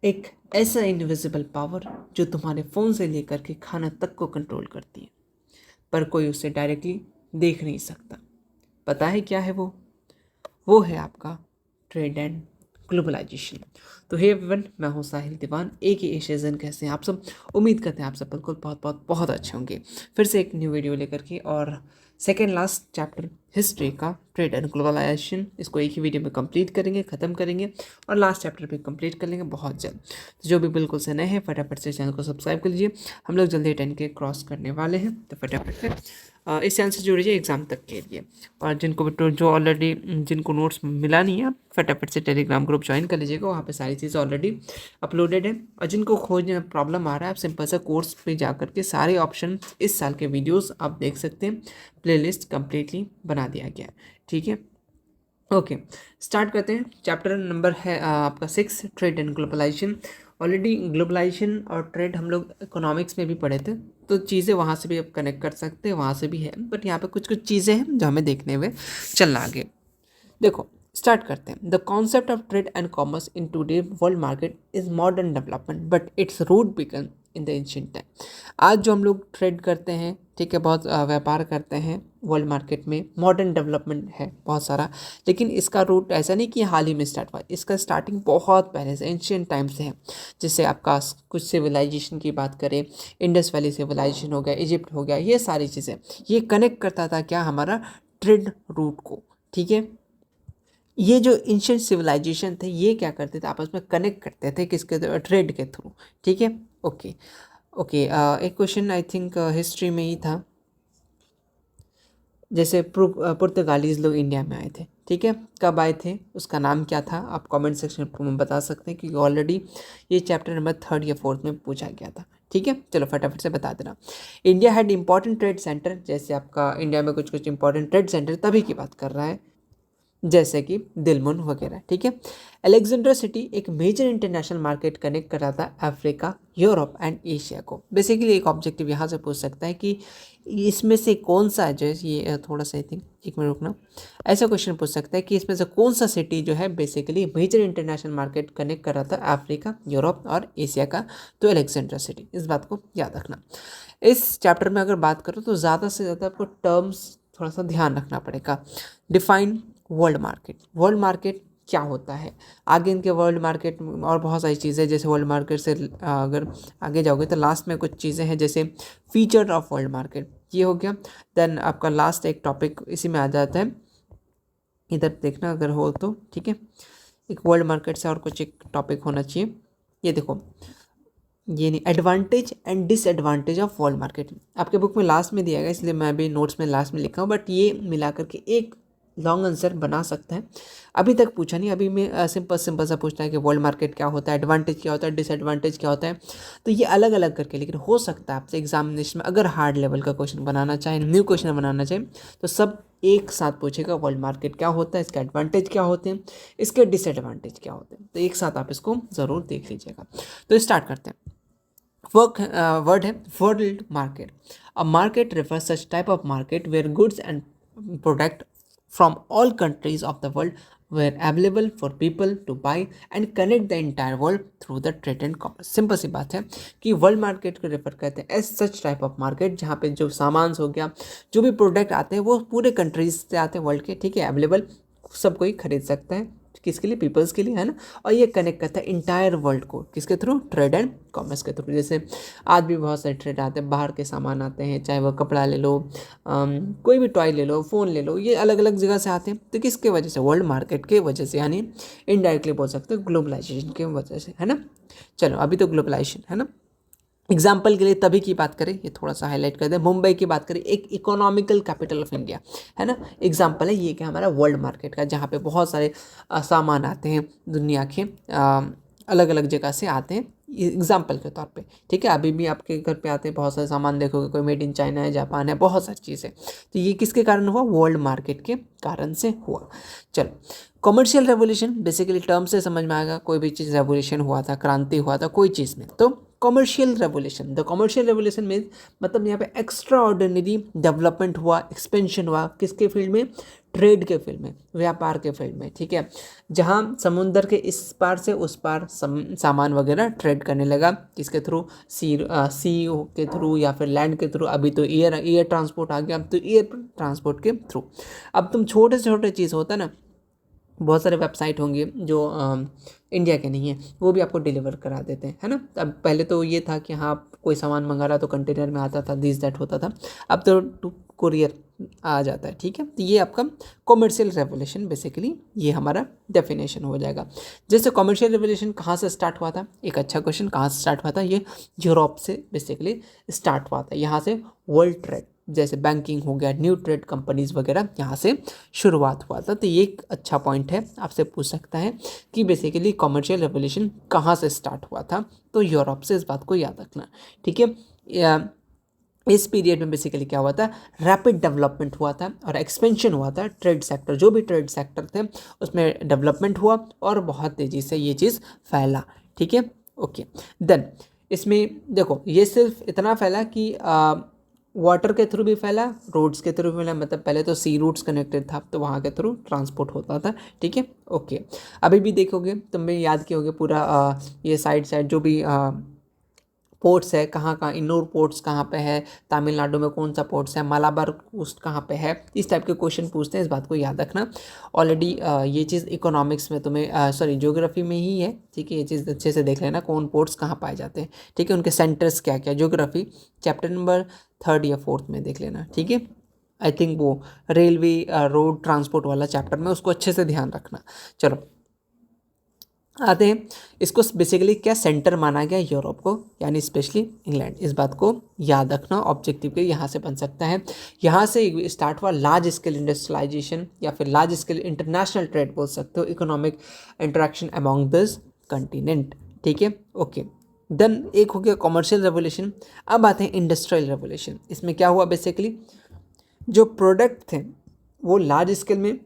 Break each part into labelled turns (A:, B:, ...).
A: एक ऐसा invisible power जो तुम्हारे फ़ोन से लेकर के खाना तक को कंट्रोल करती है, पर कोई उसे डायरेक्टली देख नहीं सकता। पता है क्या है वो है आपका ट्रेड एंड ग्लोबलाइजेशन। तो हे एवरीवन, मैं हूं साहिल दीवान, एक ही एशियन। कैसे हैं आप सब? उम्मीद करते हैं आप सब बिल्कुल बहुत बहुत बहुत अच्छे होंगे। फिर से एक न्यू वीडियो लेकर के, और सेकेंड लास्ट चैप्टर हिस्ट्री का ट्रेड एंड ग्लोबलाइजेशन, इसको एक ही वीडियो में कंप्लीट करेंगे, ख़त्म करेंगे, और लास्ट चैप्टर भी कंप्लीट कर लेंगे बहुत जल्द। तो जो भी बिल्कुल से नए हैं, फटाफट से चैनल को सब्सक्राइब कर लीजिए। हम लोग जल्दी 10K क्रॉस करने वाले हैं, तो फटाफट से इस चैनल से जुड़िए एग्ज़ाम तक के लिए। और जो ऑलरेडी जिनको नोट्स मिला नहीं है, फटाफट से टेलीग्राम ग्रुप ज्वाइन कर लीजिएगा, वहाँ पे सारी चीज़ें ऑलरेडी अपलोडेड है। और जिनको खोजने में प्रॉब्लम आ रहा है, आप सिंपल सा कोर्स पे जा करके सारे ऑप्शन इस साल के वीडियोस आप देख सकते हैं। प्लेलिस्ट कम्प्लीटली बना दिया गया है, ठीक है। ओके, स्टार्ट करते हैं। चैप्टर नंबर है आपका 6, trade and globalization. Already globalization और ट्रेड हम लोग इकोनॉमिक्स में भी पढ़े थे, तो चीज़ें वहाँ से भी आप कनेक्ट कर सकते हैं, वहाँ से भी है, बट यहाँ पे कुछ कुछ चीज़ें हैं जो हमें देखने हुए चलना आगे। देखो, स्टार्ट करते हैं। The concept of trade and commerce in today world market is modern development, but its root began in the ancient time. आज जो हम लोग ट्रेड करते हैं, ठीक है, बहुत व्यापार करते हैं वर्ल्ड मार्केट में, मॉडर्न डेवलपमेंट है बहुत सारा, लेकिन इसका रूट ऐसा नहीं कि हाल ही में स्टार्ट हुआ, इसका स्टार्टिंग बहुत पहले से, एंशिएंट टाइम से है। जैसे आपका कुछ सिविलाइजेशन की बात करें, इंडस वैली सिविलाइजेशन हो गया, इजिप्ट हो गया, ये सारी चीज़ें, ये कनेक्ट करता था क्या, हमारा ट्रेड रूट को, ठीक है। ये जो एंशिएंट सिविलाइजेशन थे, ये क्या करते थे, आपस में कनेक्ट करते थे, किसके? ट्रेड के थ्रू, ठीक है। ओके ओके, एक क्वेश्चन आई थिंक हिस्ट्री में ही था। जैसे पुर्तगालीज लोग इंडिया में आए थे, ठीक है, कब आए थे, उसका नाम क्या था? आप कमेंट सेक्शन में बता सकते हैं, क्योंकि ऑलरेडी ये चैप्टर नंबर 3rd या 4th में पूछा गया था, ठीक है। चलो फटाफट से बता देना। India had important trade centre, जैसे आपका इंडिया में कुछ कुछ इंपॉर्टेंट ट्रेड सेंटर तभी की बात कर रहा है, जैसे कि दिलमुन वगैरह, ठीक है। अलेक्जेंड्रा सिटी एक मेजर इंटरनेशनल मार्केट कनेक्ट कर रहा था अफ्रीका, यूरोप एंड एशिया को। बेसिकली एक ऑब्जेक्टिव यहाँ से पूछ सकता है कि इसमें से कौन सा, जो है ये थोड़ा सा आई थिंक, एक मिनट रुकना, ऐसा क्वेश्चन पूछ सकता है कि इसमें से कौन सा सिटी जो है basically major international market connect कर रहा था अफ्रीका, यूरोप और एशिया का, तो अलेक्जेंड्रा सिटी। इस बात को याद रखना। इस चैप्टर में अगर बात करो तो ज़्यादा से ज़्यादा आपको टर्म्स थोड़ा सा ध्यान रखना पड़ेगा। Define world market, world market क्या होता है, आगे इनके वर्ल्ड मार्केट और बहुत सारी चीज़ें, जैसे वर्ल्ड मार्केट से अगर आगे जाओगे तो लास्ट में कुछ चीज़ें हैं, जैसे फीचर ऑफ वर्ल्ड मार्केट, ये हो गया। देन आपका लास्ट एक टॉपिक इसी में आ जाता है, इधर देखना अगर हो तो, ठीक है। एक वर्ल्ड मार्केट से और कुछ एक टॉपिक होना चाहिए, ये देखो, ये नहीं, advantage and disadvantage of world market, आपके बुक में लास्ट में दिया गया, इसलिए मैं भी नोट्स में लास्ट में लिखा हूँ, बट ये मिला करके एक लॉन्ग आंसर बना सकता है। अभी तक पूछा नहीं, अभी मैं सिंपल सिंपल सा पूछना है कि वर्ल्ड मार्केट क्या होता है, एडवांटेज क्या होता है, डिसएडवांटेज क्या होता है, तो ये अलग अलग करके, लेकिन हो सकता है आपसे एग्जामिनेशन में अगर हार्ड लेवल का क्वेश्चन बनाना चाहे, न्यू क्वेश्चन बनाना चाहे, तो सब एक साथ पूछेगा, वर्ल्ड मार्केट क्या होता है, इसके एडवांटेज क्या होते हैं, इसके डिसएडवांटेज क्या होते हैं, तो एक साथ आप इसको ज़रूर देख लीजिएगा। तो स्टार्ट करते हैं। वर्ड है world market. A market refers such type of market where goods and product from all countries of the world were available for people to buy and connect the entire world through the trade and commerce। Simple सी बात है कि world market को refer करते हैं as such type of market, जहाँ पे जो सामान हो गया, जो भी प्रोडक्ट आते हैं, वो पूरे कंट्रीज से आते हैं वर्ल्ड के, ठीक है, अवेलेबल, सब कोई खरीद सकता है, किसके लिए? पीपल्स के लिए, है ना। और ये कनेक्ट करता है इंटायर वर्ल्ड को, किसके थ्रू? ट्रेड एंड कॉमर्स के थ्रू। जैसे आज भी बहुत सारे ट्रेड आते हैं, बाहर के सामान आते हैं, चाहे वह कपड़ा ले लो, कोई भी टॉय ले लो, फ़ोन ले लो, ये अलग अलग जगह से आते हैं, तो किसके वजह से? वर्ल्ड मार्केट के वजह से, यानी इनडायरेक्टली बोल सकते हैं ग्लोबलाइजेशन की वजह से, है ना। चलो, अभी तो ग्लोबलाइजेशन है ना। एग्जाम्पल के लिए तभी की बात करें, ये थोड़ा सा हाईलाइट कर दें, मुंबई की बात करें, एक इकोनॉमिकल कैपिटल ऑफ इंडिया, है ना। एग्जाम्पल है ये कि हमारा वर्ल्ड मार्केट का, जहाँ पे बहुत सारे सामान आते हैं दुनिया के, अलग अलग जगह से आते हैं, एग्जाम्पल के तौर पे, ठीक है। अभी भी आपके घर पे आते हैं बहुत सारे सामान, देखोगे कोई मेड इन चाइना है, जापान है, बहुत सारी चीज़ें, तो ये किसके कारण हुआ? वर्ल्ड मार्केट के कारण से हुआ। चलो, कॉमर्शियल रेवोल्यूशन, बेसिकली टर्म से समझ में आएगा, कोई भी चीज़ रेवोल्यूशन हुआ था, क्रांति हुआ था कोई चीज़ में, तो commercial revolution, the commercial revolution में मतलब यहाँ पे एक्स्ट्रा ऑर्डिनरी डेवलपमेंट हुआ, एक्सपेंशन हुआ, किसके फील्ड में? ट्रेड के फील्ड में, व्यापार के फील्ड में, ठीक है, जहाँ समुंदर के इस पार से उस पार सामान वगैरह ट्रेड करने लगा, किसके थ्रू, सी के थ्रू या फिर लैंड के थ्रू। अभी तो एयर ट्रांसपोर्ट आ गया, अब तो एयर ट्रांसपोर्ट के थ्रू। अब तुम छोटे से छोटे चीज़ होता है ना, बहुत सारे वेबसाइट होंगे जो इंडिया के नहीं है, वो भी आपको डिलीवर करा देते हैं, है ना। अब पहले तो ये था कि हाँ कोई सामान मंगा रहा तो कंटेनर में आता था, दिस दैट होता था, अब तो कुरियर आ जाता है, ठीक है। तो ये आपका कॉमर्शियल रेवोल्यूशन, बेसिकली ये हमारा डेफिनेशन हो जाएगा। जैसे कॉमर्शियल रेवोल्यूशन कहाँ से स्टार्ट हुआ था, एक अच्छा क्वेश्चन, कहाँ से स्टार्ट हुआ था, ये यूरोप से बेसिकली स्टार्ट हुआ था। यहाँ से वर्ल्ड ट्रेड, जैसे बैंकिंग हो गया, न्यू ट्रेड कंपनीज वगैरह, यहाँ से शुरुआत हुआ था। तो ये एक अच्छा पॉइंट है, आपसे पूछ सकता है कि बेसिकली कॉमर्शियल रेवोल्यूशन कहाँ से स्टार्ट हुआ था, तो यूरोप से, इस बात को याद रखना, ठीक है। इस पीरियड में बेसिकली क्या हुआ था, रैपिड डेवलपमेंट हुआ था और एक्सपेंशन हुआ था। ट्रेड सेक्टर, जो भी ट्रेड सेक्टर थे उसमें डेवलपमेंट हुआ और बहुत तेज़ी से ये चीज़ फैला, ठीक है। ओके, देन इसमें देखो ये सिर्फ इतना फैला कि वाटर के थ्रू भी फैला, रोड्स के थ्रू भी फैला, मतलब पहले तो सी रूट्स कनेक्टेड था तो वहाँ के थ्रू ट्रांसपोर्ट होता था, ठीक है। ओके, अभी भी देखोगे तुम भी याद किए होगे पूरा ये साइड जो भी पोर्ट्स है, कहाँ कहाँ इन्नूर पोर्ट्स कहाँ पे है, तमिलनाडु में कौन सा पोर्ट्स है, मालाबार कोस्ट कहाँ पे है, इस टाइप के क्वेश्चन पूछते हैं, इस बात को याद रखना। ऑलरेडी ये चीज़ इकोनॉमिक्स में तुम्हें ज्योग्राफी में ही है, ठीक है। ये चीज़ अच्छे से देख लेना, कौन पोर्ट्स कहाँ पाए जाते हैं, ठीक है, उनके सेंटर्स क्या क्या, ज्योग्राफी चैप्टर नंबर 3rd या 4th में देख लेना, ठीक है। आई थिंक वो रेलवे रोड ट्रांसपोर्ट वाला चैप्टर में, उसको अच्छे से ध्यान रखना। चलो आते हैं, इसको बेसिकली क्या सेंटर माना गया यूरोप को, यानी स्पेशली इंग्लैंड, इस बात को याद रखना। ऑब्जेक्टिव के यहाँ से बन सकता है, यहाँ से स्टार्ट हुआ लार्ज स्केल इंडस्ट्रियलाइजेशन या फिर लार्ज स्केल इंटरनेशनल ट्रेड बोल सकते हो, economic interaction among this continent, ठीक है। ओके, देन एक हो गया कॉमर्शियल रेवोल्यूशन। अब आते हैं इंडस्ट्रियल रेवोल्यूशन। इसमें क्या हुआ, बेसिकली जो प्रोडक्ट थे वो लार्ज स्केल में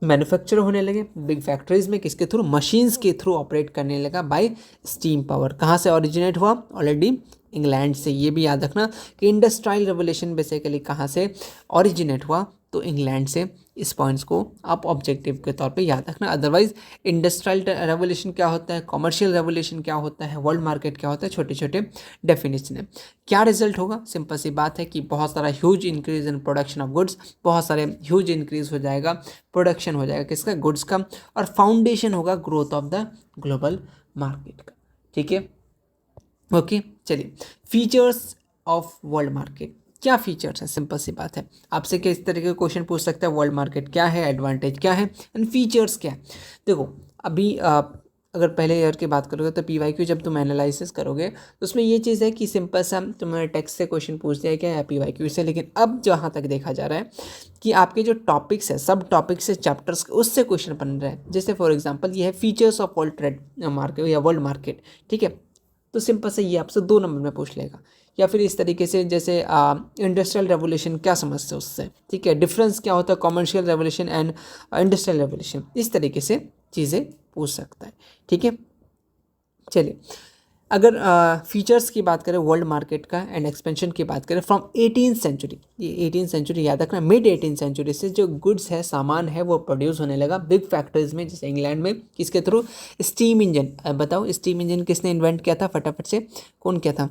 A: मैन्युफैक्चर होने लगे, बिग फैक्ट्रीज में, किसके थ्रू, मशीन्स के थ्रू ऑपरेट करने लगा बाय स्टीम पावर। कहाँ से ओरिजिनेट हुआ, ऑलरेडी इंग्लैंड से। ये भी याद रखना कि इंडस्ट्रियल रेवोल्यूशन बेसिकली कहाँ से ओरिजिनेट हुआ, तो इंग्लैंड से। इस पॉइंट्स को आप ऑब्जेक्टिव के तौर पे याद रखना। अदरवाइज इंडस्ट्रियल रेवोल्यूशन क्या होता है, कॉमर्शियल रेवोल्यूशन क्या होता है, वर्ल्ड मार्केट क्या होता है, छोटे छोटे डेफिनेशन है। क्या रिजल्ट होगा, सिंपल सी बात है कि बहुत सारा huge increase in production of goods, बहुत सारे ह्यूज इंक्रीज हो जाएगा, प्रोडक्शन हो जाएगा किसका, गुड्स का, और फाउंडेशन होगा growth of the global market का, ठीक है। ओके, चलिए फीचर्स ऑफ वर्ल्ड मार्केट, क्या फीचर्स है, सिंपल सी बात है। आपसे किस तरह के क्वेश्चन पूछ सकता है, वर्ल्ड मार्केट क्या है, एडवांटेज क्या है एंड फीचर्स क्या है। देखो अभी अगर पहले ईयर की बात करोगे तो PYQ जब तुम एनालिसिस करोगे तो उसमें ये चीज़ है कि सिंपल सा तुम्हें टेक्स्ट से क्वेश्चन पूछ दिया क्या, या PYQ से। लेकिन अब जहाँ तक देखा जा रहा है कि आपके जो टॉपिक्स है, सब टॉपिक्स से, चैप्टर्स, उससे क्वेश्चन बन रहे हैं। जैसे फॉर एग्जाम्पल ये है features of world trade market या वर्ल्ड मार्केट, ठीक है। तो सिंपल से ये आपसे 2 नंबर में पूछ लेगा। या फिर इस तरीके से जैसे इंडस्ट्रियल रेवोल्यूशन क्या समझते हैं उससे, ठीक है, डिफरेंस क्या होता है commercial revolution and industrial revolution, इस तरीके से चीज़ें पूछ सकता है, ठीक है। चलिए अगर फीचर्स की बात करें वर्ल्ड मार्केट का एंड एक्सपेंशन की बात करें फ्रॉम 18th सेंचुरी, ये 18th सेंचुरी याद रखना, मिड 18th सेंचुरी से जो गुड्स है, सामान है, वो प्रोड्यूस होने लगा बिग फैक्ट्रीज में, जैसे इंग्लैंड में, किसके थ्रू, स्टीम इंजन। बताओ स्टीम इंजन किसने इन्वेंट किया था, फटाफट से कौन किया था,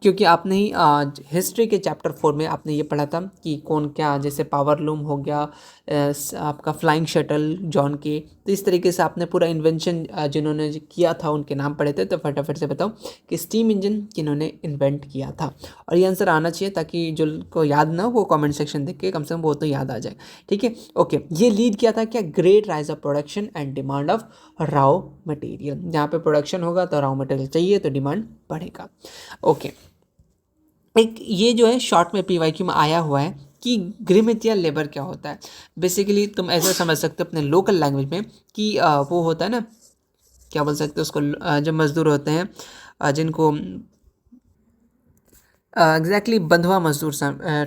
A: क्योंकि आपने ही हिस्ट्री के चैप्टर 4 में आपने ये पढ़ा था कि कौन क्या, जैसे पावर लूम हो गया, आपका फ्लाइंग शटल जॉन के, तो इस तरीके से आपने पूरा इन्वेंशन जिन्होंने किया था उनके नाम पढ़े थे। तो फटाफट से बताओ कि स्टीम इंजन किन्होंने इन्वेंट किया था, और ये आंसर आना चाहिए ताकि जो को याद ना हो वो कमेंट सेक्शन देख के कम से कम वो तो याद आ जाए, ठीक है। ओके, ये लीड किया था क्या, great rise of production and demand of Rao material. जहाँ पे प्रोडक्शन होगा तो राव मटेरियल चाहिए तो डिमांड बढ़ेगा। ओके, एक ये जो है शॉर्ट में PYQ में आया हुआ है कि गृहमथिया लेबर क्या होता है। बेसिकली तुम ऐसा समझ सकते हो अपने लोकल लैंग्वेज में कि वो होता है ना, क्या बोल सकते हो उसको, जो मजदूर होते हैं जिनको एग्जैक्टली बंधुआ मजदूर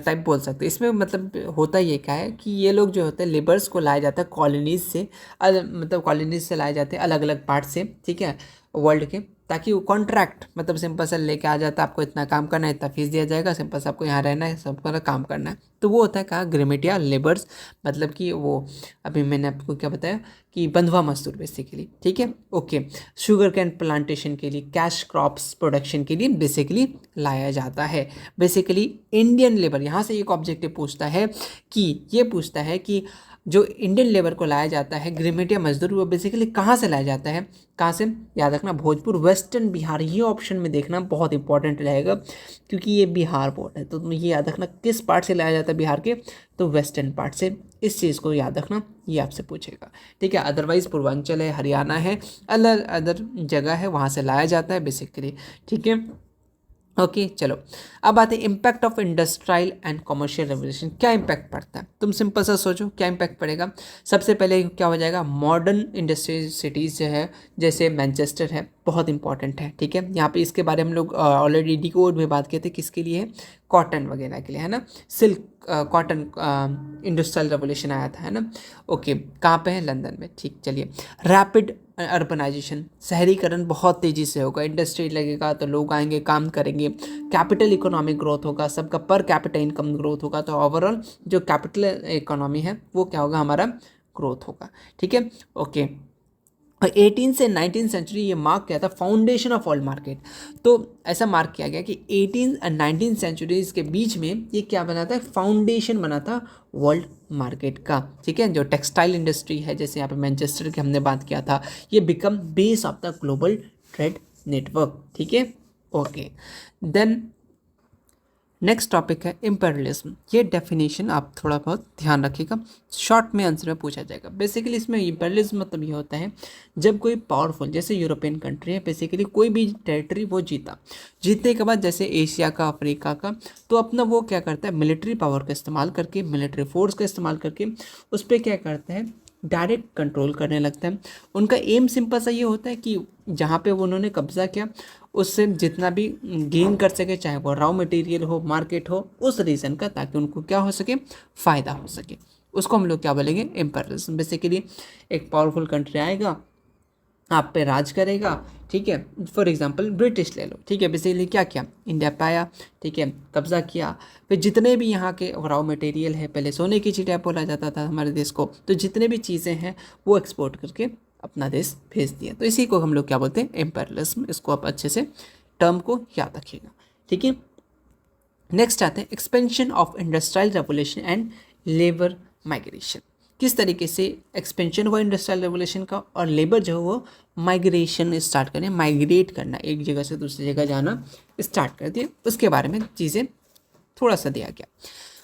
A: टाइप बोल सकते हैं। इसमें मतलब होता ये क्या है कि ये लोग जो होते हैं लेबर्स को लाया जाता है कॉलोनीज से, मतलब कॉलोनीज से लाए जाते हैं अलग अलग पार्ट से, ठीक है, वर्ल्ड के। ताकि वो कॉन्ट्रैक्ट मतलब सिंपल सा लेके आ जाता है, आपको इतना काम करना है, इतना फीस दिया जाएगा, सिंपल सा आपको यहाँ रहना है, सबका काम करना है। तो वो होता है कहा ग्रेमेटिया लेबर्स, मतलब कि वो अभी मैंने आपको क्या बताया कि बंधुआ मजदूर बेसिकली, ठीक है। ओके, शुगर कैन प्लांटेशन के लिए, कैश क्रॉप्स प्रोडक्शन के लिए बेसिकली लाया जाता है। बेसिकली इंडियन लेबर, यहाँ से एक ऑब्जेक्टिव पूछता है कि ये पूछता है कि जो इंडियन लेबर को लाया जाता है ग्रेमेटिया मजदूर, वो बेसिकली कहाँ से लाया जाता है, कहाँ से, याद रखना भोजपुर, वेस्टर्न बिहार, ये ऑप्शन में देखना बहुत इंपॉर्टेंट रहेगा क्योंकि ये बिहार बोर्ड है। तो तुम ये याद रखना किस पार्ट से लाया जाता है बिहार के, तो वेस्टर्न पार्ट से, इस चीज़ को याद रखना, ये आपसे पूछेगा, ठीक है। अदरवाइज पूर्वांचल है, हरियाणा है, अलग अदर जगह है, वहाँ से लाया जाता है बेसिकली, ठीक है। ओके चलो, अब आते हैं impact of industrial and commercial revolution. क्या इम्पैक्ट पड़ता है, तुम सिंपल सा सोचो क्या इम्पैक्ट पड़ेगा। सबसे पहले क्या हो जाएगा, मॉडर्न इंडस्ट्रियल सिटीज़ जो है जैसे मैनचेस्टर है, बहुत इंपॉर्टेंट है, ठीक है। यहाँ पे इसके बारे में हम लोग ऑलरेडी डिकोड में बात किए थे, किसके लिए है, कॉटन वगैरह के लिए, है ना, सिल्क कॉटन इंडस्ट्रियल रेवोल्यूशन आया था, है ना। ओके, कहाँ पे है, लंदन में, ठीक। चलिए, रैपिड अर्बनाइजेशन, शहरीकरण बहुत तेज़ी से होगा, इंडस्ट्री लगेगा तो लोग आएंगे, काम करेंगे, कैपिटल इकोनॉमिक ग्रोथ होगा, सबका पर कैपिटल इनकम ग्रोथ होगा, तो ओवरऑल जो कैपिटल इकोनॉमी है वो क्या होगा, हमारा ग्रोथ होगा, ठीक है। ओके, 18 से 19 सेंचुरी ये मार्क किया था फाउंडेशन ऑफ वर्ल्ड मार्केट। तो ऐसा मार्क किया गया कि 18 और 19 सेंचुरीज के बीच में ये क्या बना था, फाउंडेशन बना था वर्ल्ड मार्केट का, ठीक है। जो टेक्सटाइल इंडस्ट्री है, जैसे यहाँ पे मैनचेस्टर की हमने बात किया था, ये become base of the global trade network, ठीक है। ओके, देन नेक्स्ट टॉपिक है इम्पेरियलिज्म। ये डेफिनेशन आप थोड़ा बहुत ध्यान रखिएगा, शॉर्ट में आंसर में पूछा जाएगा। बेसिकली इसमें इम्पेरियलिज्म मतलब ये होता है जब कोई पावरफुल, जैसे यूरोपियन कंट्री है, बेसिकली कोई भी टेरिटरी वो जीतने के बाद, जैसे एशिया का, अफ्रीका का, तो अपना वो क्या करता है, मिलिट्री पावर का इस्तेमाल करके, मिलिट्री फोर्स का इस्तेमाल करके उस पर क्या करता है, डायरेक्ट कंट्रोल करने लगता है। उनका एम सिंपल सा ये होता है कि जहाँ पे वो उन्होंने कब्जा किया उससे जितना भी गेन कर सके, चाहे वो रॉ मटेरियल हो, मार्केट हो, उस रीजन का, ताकि उनको क्या हो सके, फ़ायदा हो सके, उसको हम लोग क्या बोलेंगे, एम्पायरिज्म। बेसिकली एक पावरफुल कंट्री आएगा, आप पे राज करेगा, ठीक है। फॉर एग्जांपल ब्रिटिश ले लो, ठीक है। बेसिकली क्या किया, इंडिया पे आया, ठीक है, कब्जा किया, फिर जितने भी यहाँ के रॉ मटेरियल है, पहले सोने की चिड़िया बोला जाता था हमारे देश को, तो जितने भी चीज़ें हैं वो एक्सपोर्ट करके अपना देश भेज दिया। तो इसी को हम लोग क्या बोलते हैं, एम्पायरिज्म। इसको आप अच्छे से टर्म को याद रखिएगा, ठीक है। नेक्स्ट आते हैं expansion of industrial revolution and labour migration. किस तरीके से एक्सपेंशन हुआ इंडस्ट्रियल रेवोल्यूशन का, और लेबर जो है वो माइग्रेशन स्टार्ट करें, माइग्रेट करना, एक जगह से दूसरी जगह जाना स्टार्ट कर दिया, उसके बारे में चीज़ें थोड़ा सा दिया गया।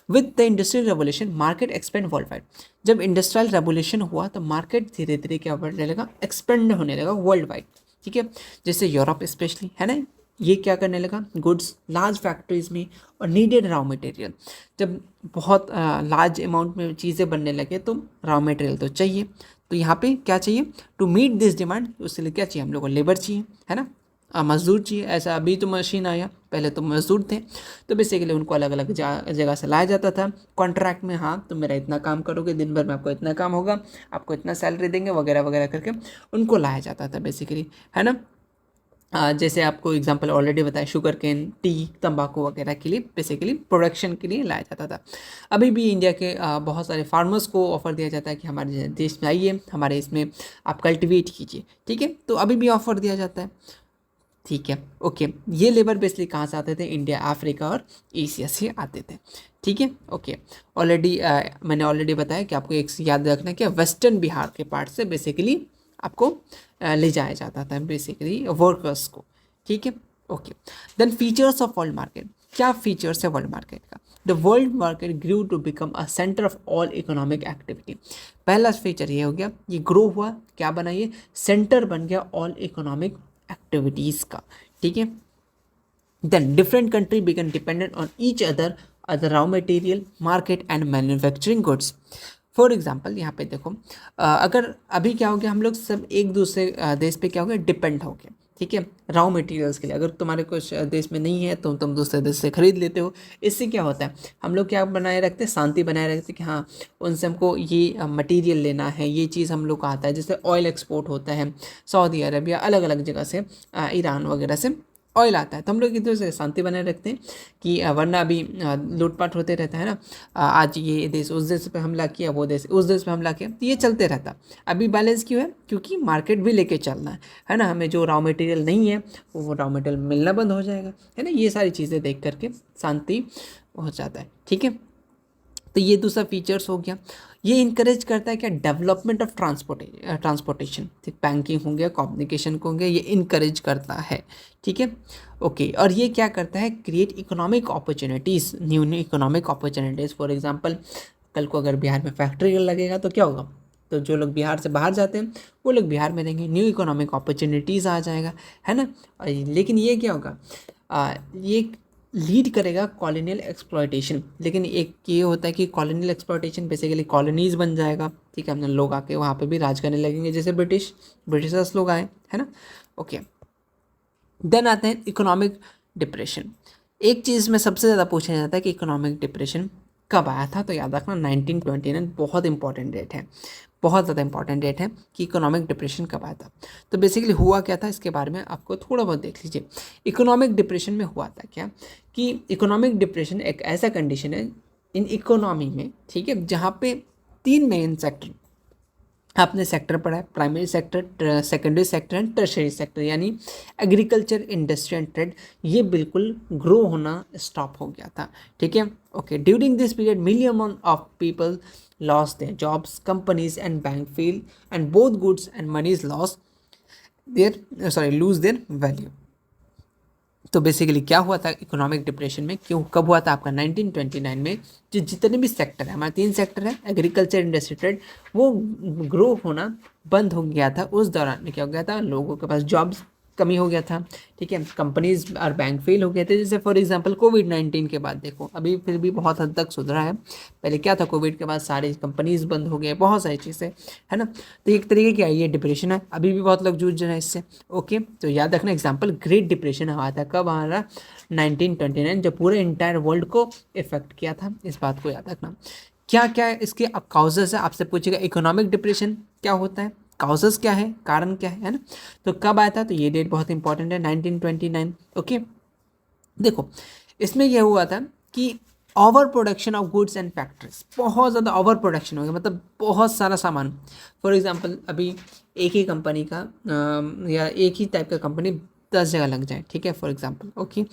A: With the industrial revolution market expand world wide. जब इंडस्ट्रियल रेवोल्यूशन हुआ तो मार्केट धीरे धीरे क्या बढ़ने लगा, एक्सपेंड होने लगा वर्ल्ड वाइड, ठीक है। जैसे यूरोप स्पेशली, है ना, ये क्या करने लगा, गुड्स लार्ज फैक्ट्रीज में और नीडेड रॉ मटेरियल। जब बहुत लार्ज अमाउंट में चीज़ें बनने लगे तो रॉ मटेरियल तो चाहिए, तो यहाँ पे क्या चाहिए, टू मीट दिस डिमांड, उसके लिए क्या चाहिए, हम लोग को लेबर चाहिए, है ना, मजदूर चाहिए। ऐसा अभी तो मशीन आया, पहले तो मजदूर थे, तो बेसिकली उनको अलग अलग जगह से लाया जाता था कॉन्ट्रैक्ट में, हाँ तुम मेरा इतना काम करोगे, दिन भर में आपको इतना काम होगा, आपको इतना सैलरी देंगे, वगैरह वगैरह करके उनको लाया जाता था बेसिकली, है ना। जैसे आपको एग्जांपल ऑलरेडी बताया, शुगर केन, टी, तंबाकू वगैरह के लिए बेसिकली प्रोडक्शन के लिए लाया जाता था। अभी भी इंडिया के बहुत सारे फार्मर्स को ऑफ़र दिया जाता है कि हमारे देश में आइए, हमारे इसमें आप कल्टिवेट कीजिए, ठीक है। तो अभी भी ऑफ़र दिया जाता है, ठीक है। ओके, ये लेबर बेसिकली कहाँ से आते थे, इंडिया, अफ्रीका और एशिया से आते थे, ठीक है। ओके, ऑलरेडी मैंने ऑलरेडी बताया कि आपको एक याद रखना है कि वेस्टर्न बिहार के पार्ट से बेसिकली आपको ले जाया जाता था बेसिकली वर्कर्स को, ठीक है। Okay, then features of world market. क्या फीचर्स है वर्ल्ड मार्केट का, the world market grew to become a centre of all economic activity. पहला फीचर ये हो गया, ये ग्रो हुआ, क्या बना, ये सेंटर बन गया ऑल इकोनॉमिक एक्टिविटीज़ का, ठीक है। Then different country become dependent on each other raw material, market and manufacturing goods. For example यहाँ पे देखो, अगर अभी क्या हो गया, हम लोग सब एक दूसरे देश पे क्या हो गया, डिपेंड हो गए, ठीक है, रॉ मटेरियल्स के लिए। अगर तुम्हारे कुछ देश में नहीं है तो तुम दूसरे देश से खरीद लेते हो। इससे क्या होता है, हम लोग क्या बनाए रखते हैं, शांति बनाए रखते हैं कि हाँ उनसे हमको ये मटेरियल लेना है, ये चीज़ हम लोग को आता है। जैसे ऑयल एक्सपोर्ट होता है सऊदी अरब या अलग अलग जगह से, ईरान वगैरह से ऑयल आता है, तो हम लोग एक दूसरे से शांति बनाए रखते हैं कि वरना अभी लूटपाट होते रहता है ना, आज ये देश उस देश पे हमला किया, वो देश उस देश पे हमला किया, तो ये चलते रहता। अभी बैलेंस क्यों है, क्योंकि मार्केट भी लेके चलना है ना। हमें जो रॉ मटेरियल नहीं है वो रॉ मटेरियल मिलना बंद हो जाएगा, है ना। ये सारी चीज़ें देख करके शांति हो जाता है, ठीक है। तो ये दूसरा फीचर्स हो गया। ये इनकरेज करता है क्या, डेवलपमेंट ऑफ ट्रांसपोर्टेशन, ठीक, बैंकिंग हो गया, कम्युनिकेशन को हो गया, ये इनकरेज करता है, ठीक है, ओके। और ये क्या करता है, create economic opportunities, new new economic opportunities. For example कल को अगर बिहार में फैक्ट्री लगेगा तो क्या होगा, तो जो लोग बिहार से बाहर जाते हैं वो लोग बिहार में रहेंगे, न्यू इकोनॉमिक अपॉर्चुनिटीज़ आ जाएगा, है ना। लेकिन ये क्या होगा, ये लीड करेगा कॉलोनियल एक्सप्लॉयटेशन। लेकिन एक ये होता है कि कॉलोनियल एक्सप्लॉयटेशन बेसिकली कॉलोनीज बन जाएगा, ठीक है, हमने लोग आके वहाँ पे भी राज करने लगेंगे, जैसे ब्रिटिशर्स लोग आए, है ना, ओके। देन आते हैं इकोनॉमिक डिप्रेशन। एक चीज़ में सबसे ज़्यादा पूछा जाता है कि इकोनॉमिक डिप्रेशन कब आया था, तो याद रखना 1929 बहुत इंपॉर्टेंट डेट है, बहुत ज़्यादा इंपॉर्टेंट डेट है कि इकोनॉमिक डिप्रेशन कब आया था। तो बेसिकली हुआ क्या था, इसके बारे में आपको थोड़ा बहुत देख लीजिए। इकोनॉमिक डिप्रेशन में हुआ था क्या कि इकोनॉमिक डिप्रेशन एक ऐसा कंडीशन है इन इकोनॉमी में, ठीक है, जहाँ पे 3 मेन सेक्टर आपने सेक्टर पढ़ा है, primary sector, secondary sector and tertiary sector, यानी एग्रीकल्चर, इंडस्ट्री एंड ट्रेड, ये बिल्कुल ग्रो होना स्टॉप हो गया था, ठीक है, okay. During this period million of people lost their jobs, companies and bank fail, and both goods and monies lose their value. तो बेसिकली क्या हुआ था इकोनॉमिक डिप्रेशन में, क्यों कब हुआ था आपका 1929 में। जो जितने भी सेक्टर है, हमारे 3 सेक्टर है, एग्रीकल्चर, इंडस्ट्री, ट्रेड, वो ग्रो होना बंद हो गया था। उस दौरान क्या हो गया था, लोगों के पास जॉब्स कमी हो गया था, ठीक है, कंपनीज और बैंक फेल हो गए थे। जैसे फॉर एग्जांपल कोविड-19 के बाद देखो, अभी फिर भी बहुत हद तक सुधरा है। पहले क्या था, कोविड के बाद सारी कंपनीज बंद हो गए, बहुत सारी चीज़ें, है ना। तो एक तरीके की ये डिप्रेशन है, अभी भी बहुत लोग जूझ रहे हैं इससे, ओके। तो याद रखना एग्जाम्पल, ग्रेट डिप्रेशन आया था कब, हमारा 1929, जो पूरे इंटायर वर्ल्ड को इफेक्ट किया था, इस बात को याद रखना। क्या क्या इसके काउजेस है, आपसे पूछेगा इकोनॉमिक डिप्रेशन क्या होता है, काउजेस क्या है, कारण क्या है ना। तो कब आया था, तो ये डेट बहुत इंपॉर्टेंट है 1929, ओके। देखो इसमें यह हुआ था कि over production of goods and factories, बहुत ज़्यादा ओवर प्रोडक्शन हो गया, मतलब बहुत सारा सामान। फॉर एग्जांपल अभी एक ही कंपनी का या एक ही टाइप का कंपनी 10 जगह लग जाए, ठीक है, फॉर एग्जांपल, ओके।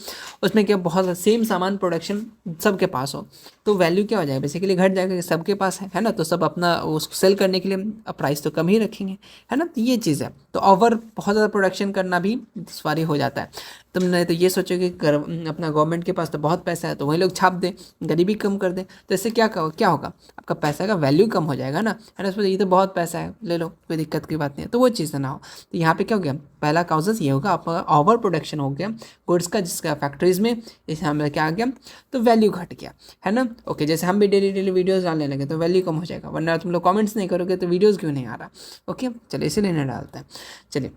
A: उसमें क्या बहुत सेम सामान प्रोडक्शन सबके पास हो, तो वैल्यू क्या हो जाएगा, बेसिकली घट जाएगा, सबके पास है ना, तो सब अपना उसको सेल करने के लिए प्राइस तो कम ही रखेंगे, है ना। तो ये चीज़ है, तो ओवर बहुत ज़्यादा प्रोडक्शन करना भी दुश्वारी हो जाता है। तुमने तो ये सोचो कि अपना गवर्नमेंट के पास तो बहुत पैसा है, तो वही लोग छाप दें, गरीबी कम कर दें, तो इससे क्या होगा, आपका पैसा का वैल्यू कम हो जाएगा ना, है ना। ये तो बहुत पैसा है, ले लो, कोई दिक्कत की बात नहीं है, तो वो चीज़ ना हो। तो यहाँ पे क्या हो गया, पहला काउजेस ये होगा, आपका ओवर प्रोडक्शन हो गया गुड्स का, जिसका फैक्ट्रीज में, इस हमें क्या आ गया, तो वैल्यू घट गया, है ना, ओके। जैसे हम भी डेली वीडियोज़ डालने लगे तो वैल्यू कम हो जाएगा, वरना तुम लोग कमेंट्स नहीं करोगे तो वीडियोज़ क्यों नहीं आ रहा, ओके। चलिए इसीलिए नहीं डालता है। चलिए,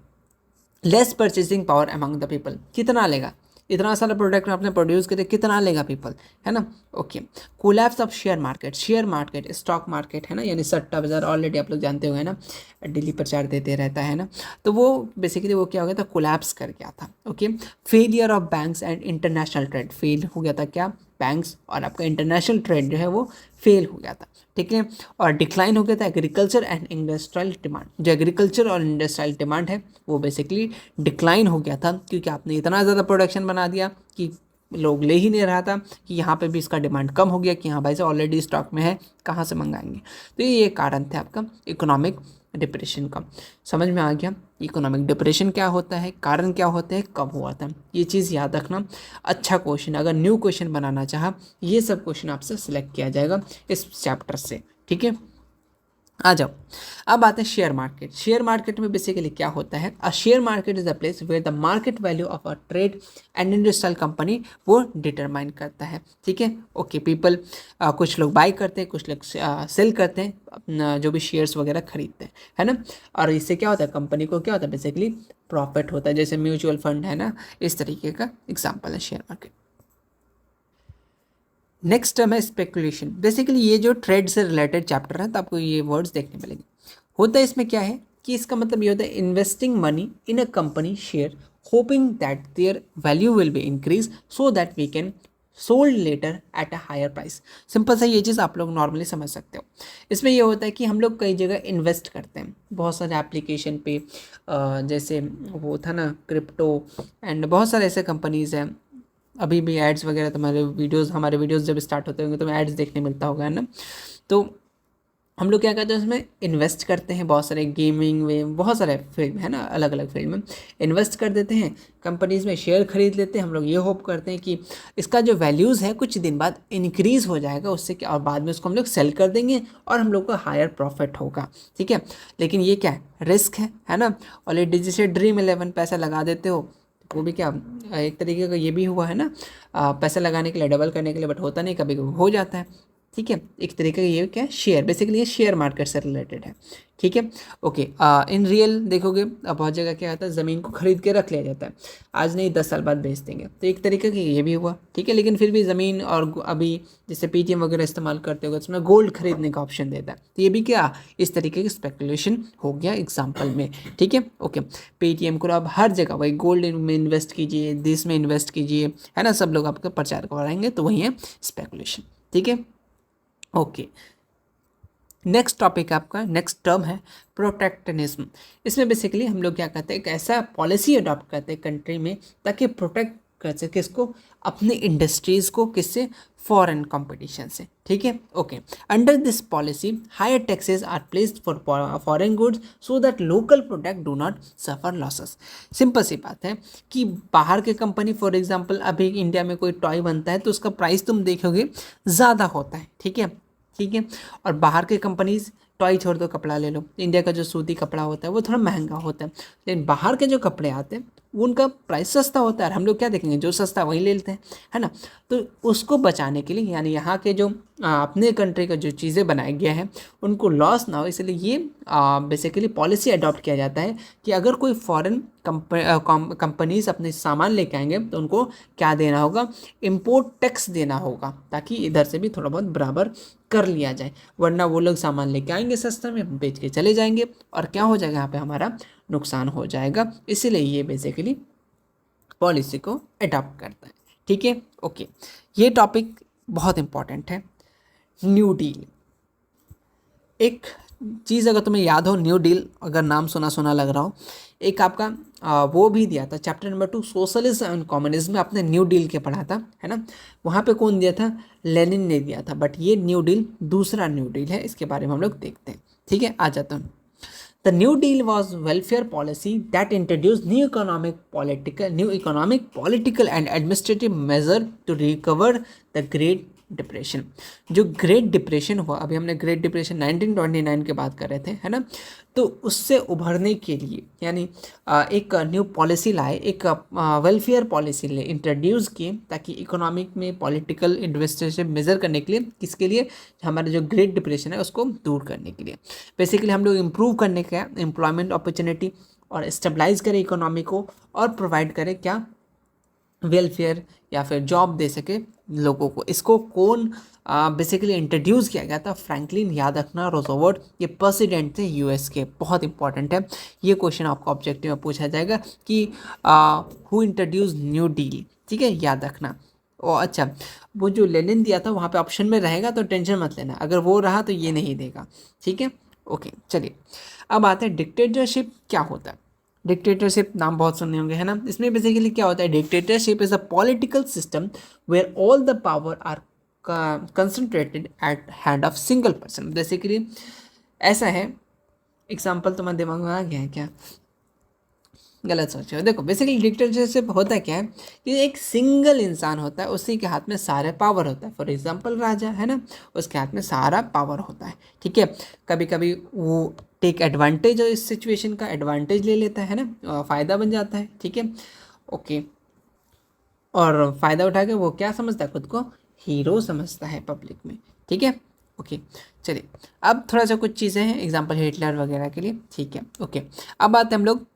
A: less purchasing power among the people, कितना लेगा, इतना सारा प्रोडक्ट आपने प्रोड्यूस करे, कितना लेगा पीपल, है ना, okay. Collapse of share market, stock market, है ना, यानी सट्टा बाजार, ऑलरेडी आप लोग जानते हो, है ना, डेली प्रचार देते रहता है ना। तो वो बेसिकली वो क्या हो गया था, कोलैप्स कर गया था, okay. Failure of banks and international trade, fail हो गया था क्या, बैंक्स और आपका इंटरनेशनल ट्रेड जो है वो फेल हो गया था, ठीक है। और डिक्लाइन हो गया था एग्रीकल्चर एंड इंडस्ट्रियल डिमांड, जो एग्रीकल्चर और इंडस्ट्रियल डिमांड है वो बेसिकली डिक्लाइन हो गया था, क्योंकि आपने इतना ज़्यादा प्रोडक्शन बना दिया कि लोग ले ही नहीं रहा था, कि यहाँ पे भी इसका डिमांड कम हो गया, कि हाँ भाई से ऑलरेडी स्टॉक में है, कहाँ से मंगाएंगे। तो ये कारण थे आपका इकोनॉमिक डिप्रेशन का। समझ में आ गया इकोनॉमिक डिप्रेशन क्या होता है, कारण क्या होते हैं, कब हुआ था, ये चीज़ याद रखना। अच्छा क्वेश्चन, अगर न्यू क्वेश्चन बनाना चाहा, ये सब क्वेश्चन आपसे सिलेक्ट किया जाएगा इस चैप्टर से, ठीक है। आ जाओ। अब आते हैं शेयर मार्केट। शेयर मार्केट में बेसिकली क्या होता है, a share market is the place where the market value of a trade and industrial company वो डिटरमाइन करता है। ठीक है, ओके पीपल, कुछ लोग बाई करते हैं, कुछ लोग सेल करते हैं, अपना जो भी शेयर्स वगैरह खरीदते हैं, है ना। और इससे क्या होता है, कंपनी को क्या होता है, बेसिकली प्रॉफिट होता है, जैसे म्यूचुअल फंड है ना, इस तरीके का एग्जाम्पल है शेयर मार्केट। नेक्स्ट टर्म है स्पेकुलेशन। बेसिकली ये जो ट्रेड से रिलेटेड चैप्टर है तो आपको ये वर्ड्स देखने मिलेंगे। होता है इसमें क्या है कि इसका मतलब ये होता है investing money in a company share hoping that their value will be increase so that we can sold later at a higher price. Simple सा ये चीज़ आप लोग नॉर्मली समझ सकते हो। इसमें ये होता है कि हम लोग कई जगह इन्वेस्ट करते हैं बहुत सारे एप्लीकेशन पे, जैसे वो था ना क्रिप्टो, एंड बहुत सारे ऐसे कंपनीज़ हैं। अभी भी एड्स वगैरह तुम्हारे वीडियोस, हमारे वीडियोस जब स्टार्ट होते होंगे तो एड्स देखने मिलता होगा, है ना। तो हम लोग क्या करते हैं, उसमें इन्वेस्ट करते हैं, बहुत सारे गेमिंग में, बहुत सारे फील्ड में, है ना, अलग अलग फील्ड में इन्वेस्ट कर देते हैं, कंपनीज़ में शेयर खरीद लेते हैं। हम लोग ये होप करते हैं कि इसका जो वैल्यूज़ है कुछ दिन बाद इंक्रीज़ हो जाएगा, उससे क्या, और बाद में उसको हम लोग सेल कर देंगे और हम लोग को हायर प्रॉफिट होगा। ठीक है, लेकिन ये क्या है, रिस्क है ना। ऑलरेडी जैसे ड्रीम 11 पैसा लगा देते हो, वो भी क्या एक तरीके का ये भी हुआ है ना, पैसा लगाने के लिए, डबल करने के लिए, बट होता नहीं, कभी कभी हो जाता है। ठीक है, एक तरीके का ये क्या है, शेयर, बेसिकली ये शेयर मार्केट से रिलेटेड है। ठीक है, ओके। इन रियल देखोगे बहुत जगह क्या होता है, ज़मीन को खरीद के रख लिया जाता है, आज नहीं 10 साल बाद बेच देंगे, तो एक तरीके का ये भी हुआ। ठीक है, लेकिन फिर भी ज़मीन, और अभी जैसे पेटीएम वगैरह इस्तेमाल करते हो उसमें गोल्ड खरीदने का ऑप्शन देता है, तो ये भी क्या इस तरीके की स्पेकुलेशन हो गया एग्जाम्पल में। ठीक है, ओके। पेटीएम को अब हर जगह वही गोल्ड में इन्वेस्ट कीजिए, देश में इन्वेस्ट कीजिए, है ना, सब लोग आपका प्रचार कराएंगे, तो वही है स्पेकुलेशन। ठीक है, ओके। नेक्स्ट टॉपिक आपका, नेक्स्ट टर्म है प्रोटेक्शनिज्म। इसमें बेसिकली हम लोग क्या करते हैं, एक ऐसा पॉलिसी अडॉप्ट करते हैं कंट्री में ताकि प्रोटेक्ट कर सके इसको, अपनी इंडस्ट्रीज़ को, किससे, फॉरेन कंपटीशन से। ठीक है, okay. Under this policy higher taxes are placed for foreign goods so that local product do not suffer losses. Simple सी बात है कि बाहर के कंपनी, फॉर एग्जांपल अभी इंडिया में कोई टॉय बनता है तो उसका प्राइस तुम देखोगे ज़्यादा होता है। ठीक है, ठीक है, और बाहर के कंपनीज, टॉय छोड़ दो, कपड़ा ले लो, इंडिया का जो सूती कपड़ा होता है वो थोड़ा महंगा होता है, लेकिन बाहर के जो कपड़े आते हैं वो उनका प्राइस सस्ता होता है, और हम लोग क्या देखेंगे, जो सस्ता वही ले लेते हैं, है ना। तो उसको बचाने के लिए, यानी यहाँ के जो अपने कंट्री का जो चीज़ें बनाया गया है उनको लॉस ना हो, इसलिए ये बेसिकली पॉलिसी अडॉप्ट किया जाता है कि अगर कोई फॉरेन कंपनीज अपने सामान लेके आएंगे तो उनको क्या देना होगा, इम्पोर्ट टैक्स देना होगा, ताकि इधर से भी थोड़ा बहुत बराबर कर लिया जाए, वरना वो लोग सामान लेके आएंगे सस्ता में, बेच के चले जाएंगे, और क्या हो जाएगा, यहाँ पे हमारा नुकसान हो जाएगा। इसीलिए ये बेसिकली पॉलिसी को अडॉप्ट करता है। ठीक है, ओके। ये टॉपिक बहुत इंपॉर्टेंट है, न्यू डील। एक चीज़ अगर तुम्हें याद हो, न्यू डील अगर नाम सुना सुना लग रहा हो, एक आपका वो भी दिया था chapter number 2 socialism and communism में, आपने न्यू डील के पढ़ा था, है ना। वहाँ पे कौन दिया था, लेनिन ने दिया था, बट ये न्यू डील दूसरा न्यू डील है, इसके बारे में हम लोग देखते हैं। ठीक है, आ जाता हूँ। The New Deal was welfare policy that introduced new economic, political and administrative measure to recover the Great depression. जो ग्रेट डिप्रेशन हुआ, अभी हमने ग्रेट डिप्रेशन 1929 के बात कर रहे थे, है ना, तो उससे उभरने के लिए, यानी एक न्यू पॉलिसी लाए, एक वेलफेयर पॉलिसी ले इंट्रोड्यूस किए, ताकि इकोनॉमिक में पॉलिटिकल इन्वेस्टेशन मेजर करने के लिए, किसके लिए, हमारा जो ग्रेट डिप्रेशन है उसको दूर करने के लिए, बेसिकली हम लोग इम्प्रूव करने का एम्प्लॉयमेंट अपॉर्चुनिटी, और स्टेबलाइज करें इकोनॉमी को, और प्रोवाइड करें क्या, वेलफेयर या फिर जॉब दे सके लोगों को। इसको कौन बेसिकली इंट्रोड्यूस किया गया था, फ्रैंकलिन, याद रखना, रोजवेल्ट, ये प्रेसिडेंट थे यूएस के, बहुत इंपॉर्टेंट है ये क्वेश्चन, आपको ऑब्जेक्टिव में पूछा जाएगा कि हु इंट्रोड्यूस न्यू डील। ठीक है, याद रखना। और अच्छा, वो जो लेनिन दिया था वहाँ पे ऑप्शन में रहेगा, तो टेंशन मत लेना, अगर वो रहा तो ये नहीं देगा। ठीक है, ओके, चलिए अब आते हैं डिक्टेटरशिप क्या होता है। डिक्टेटरशिप नाम बहुत सुने होंगे, है ना। इसमें बेसिकली क्या होता है, dictatorship is a political system where all the power are concentrated at hand of single person. Basically ऐसा है, एग्जाम्पल तुम्हारे दिमाग में आ गया है क्या, गलत सोचे हो। देखो बेसिकली डिक्टेटरशिप होता क्या है कि एक सिंगल इंसान होता है, उसी के हाथ में सारे पावर होता है। फॉर एग्जांपल राजा है ना, उसके हाथ में सारा पावर होता है, ठीक है। कभी कभी वो टेक एडवांटेज हो इस सिचुएशन का, एडवांटेज ले लेता है ना, फ़ायदा बन जाता है, ठीक है, ओके। और फ़ायदा उठा के वो क्या समझता है, खुद को हीरो समझता है पब्लिक में, ठीक है, ओके। चलिए अब थोड़ा सा कुछ चीज़ें हैं एग्जांपल हिटलर वगैरह के लिए, ठीक है, ओके। अब आते हैं हम लोग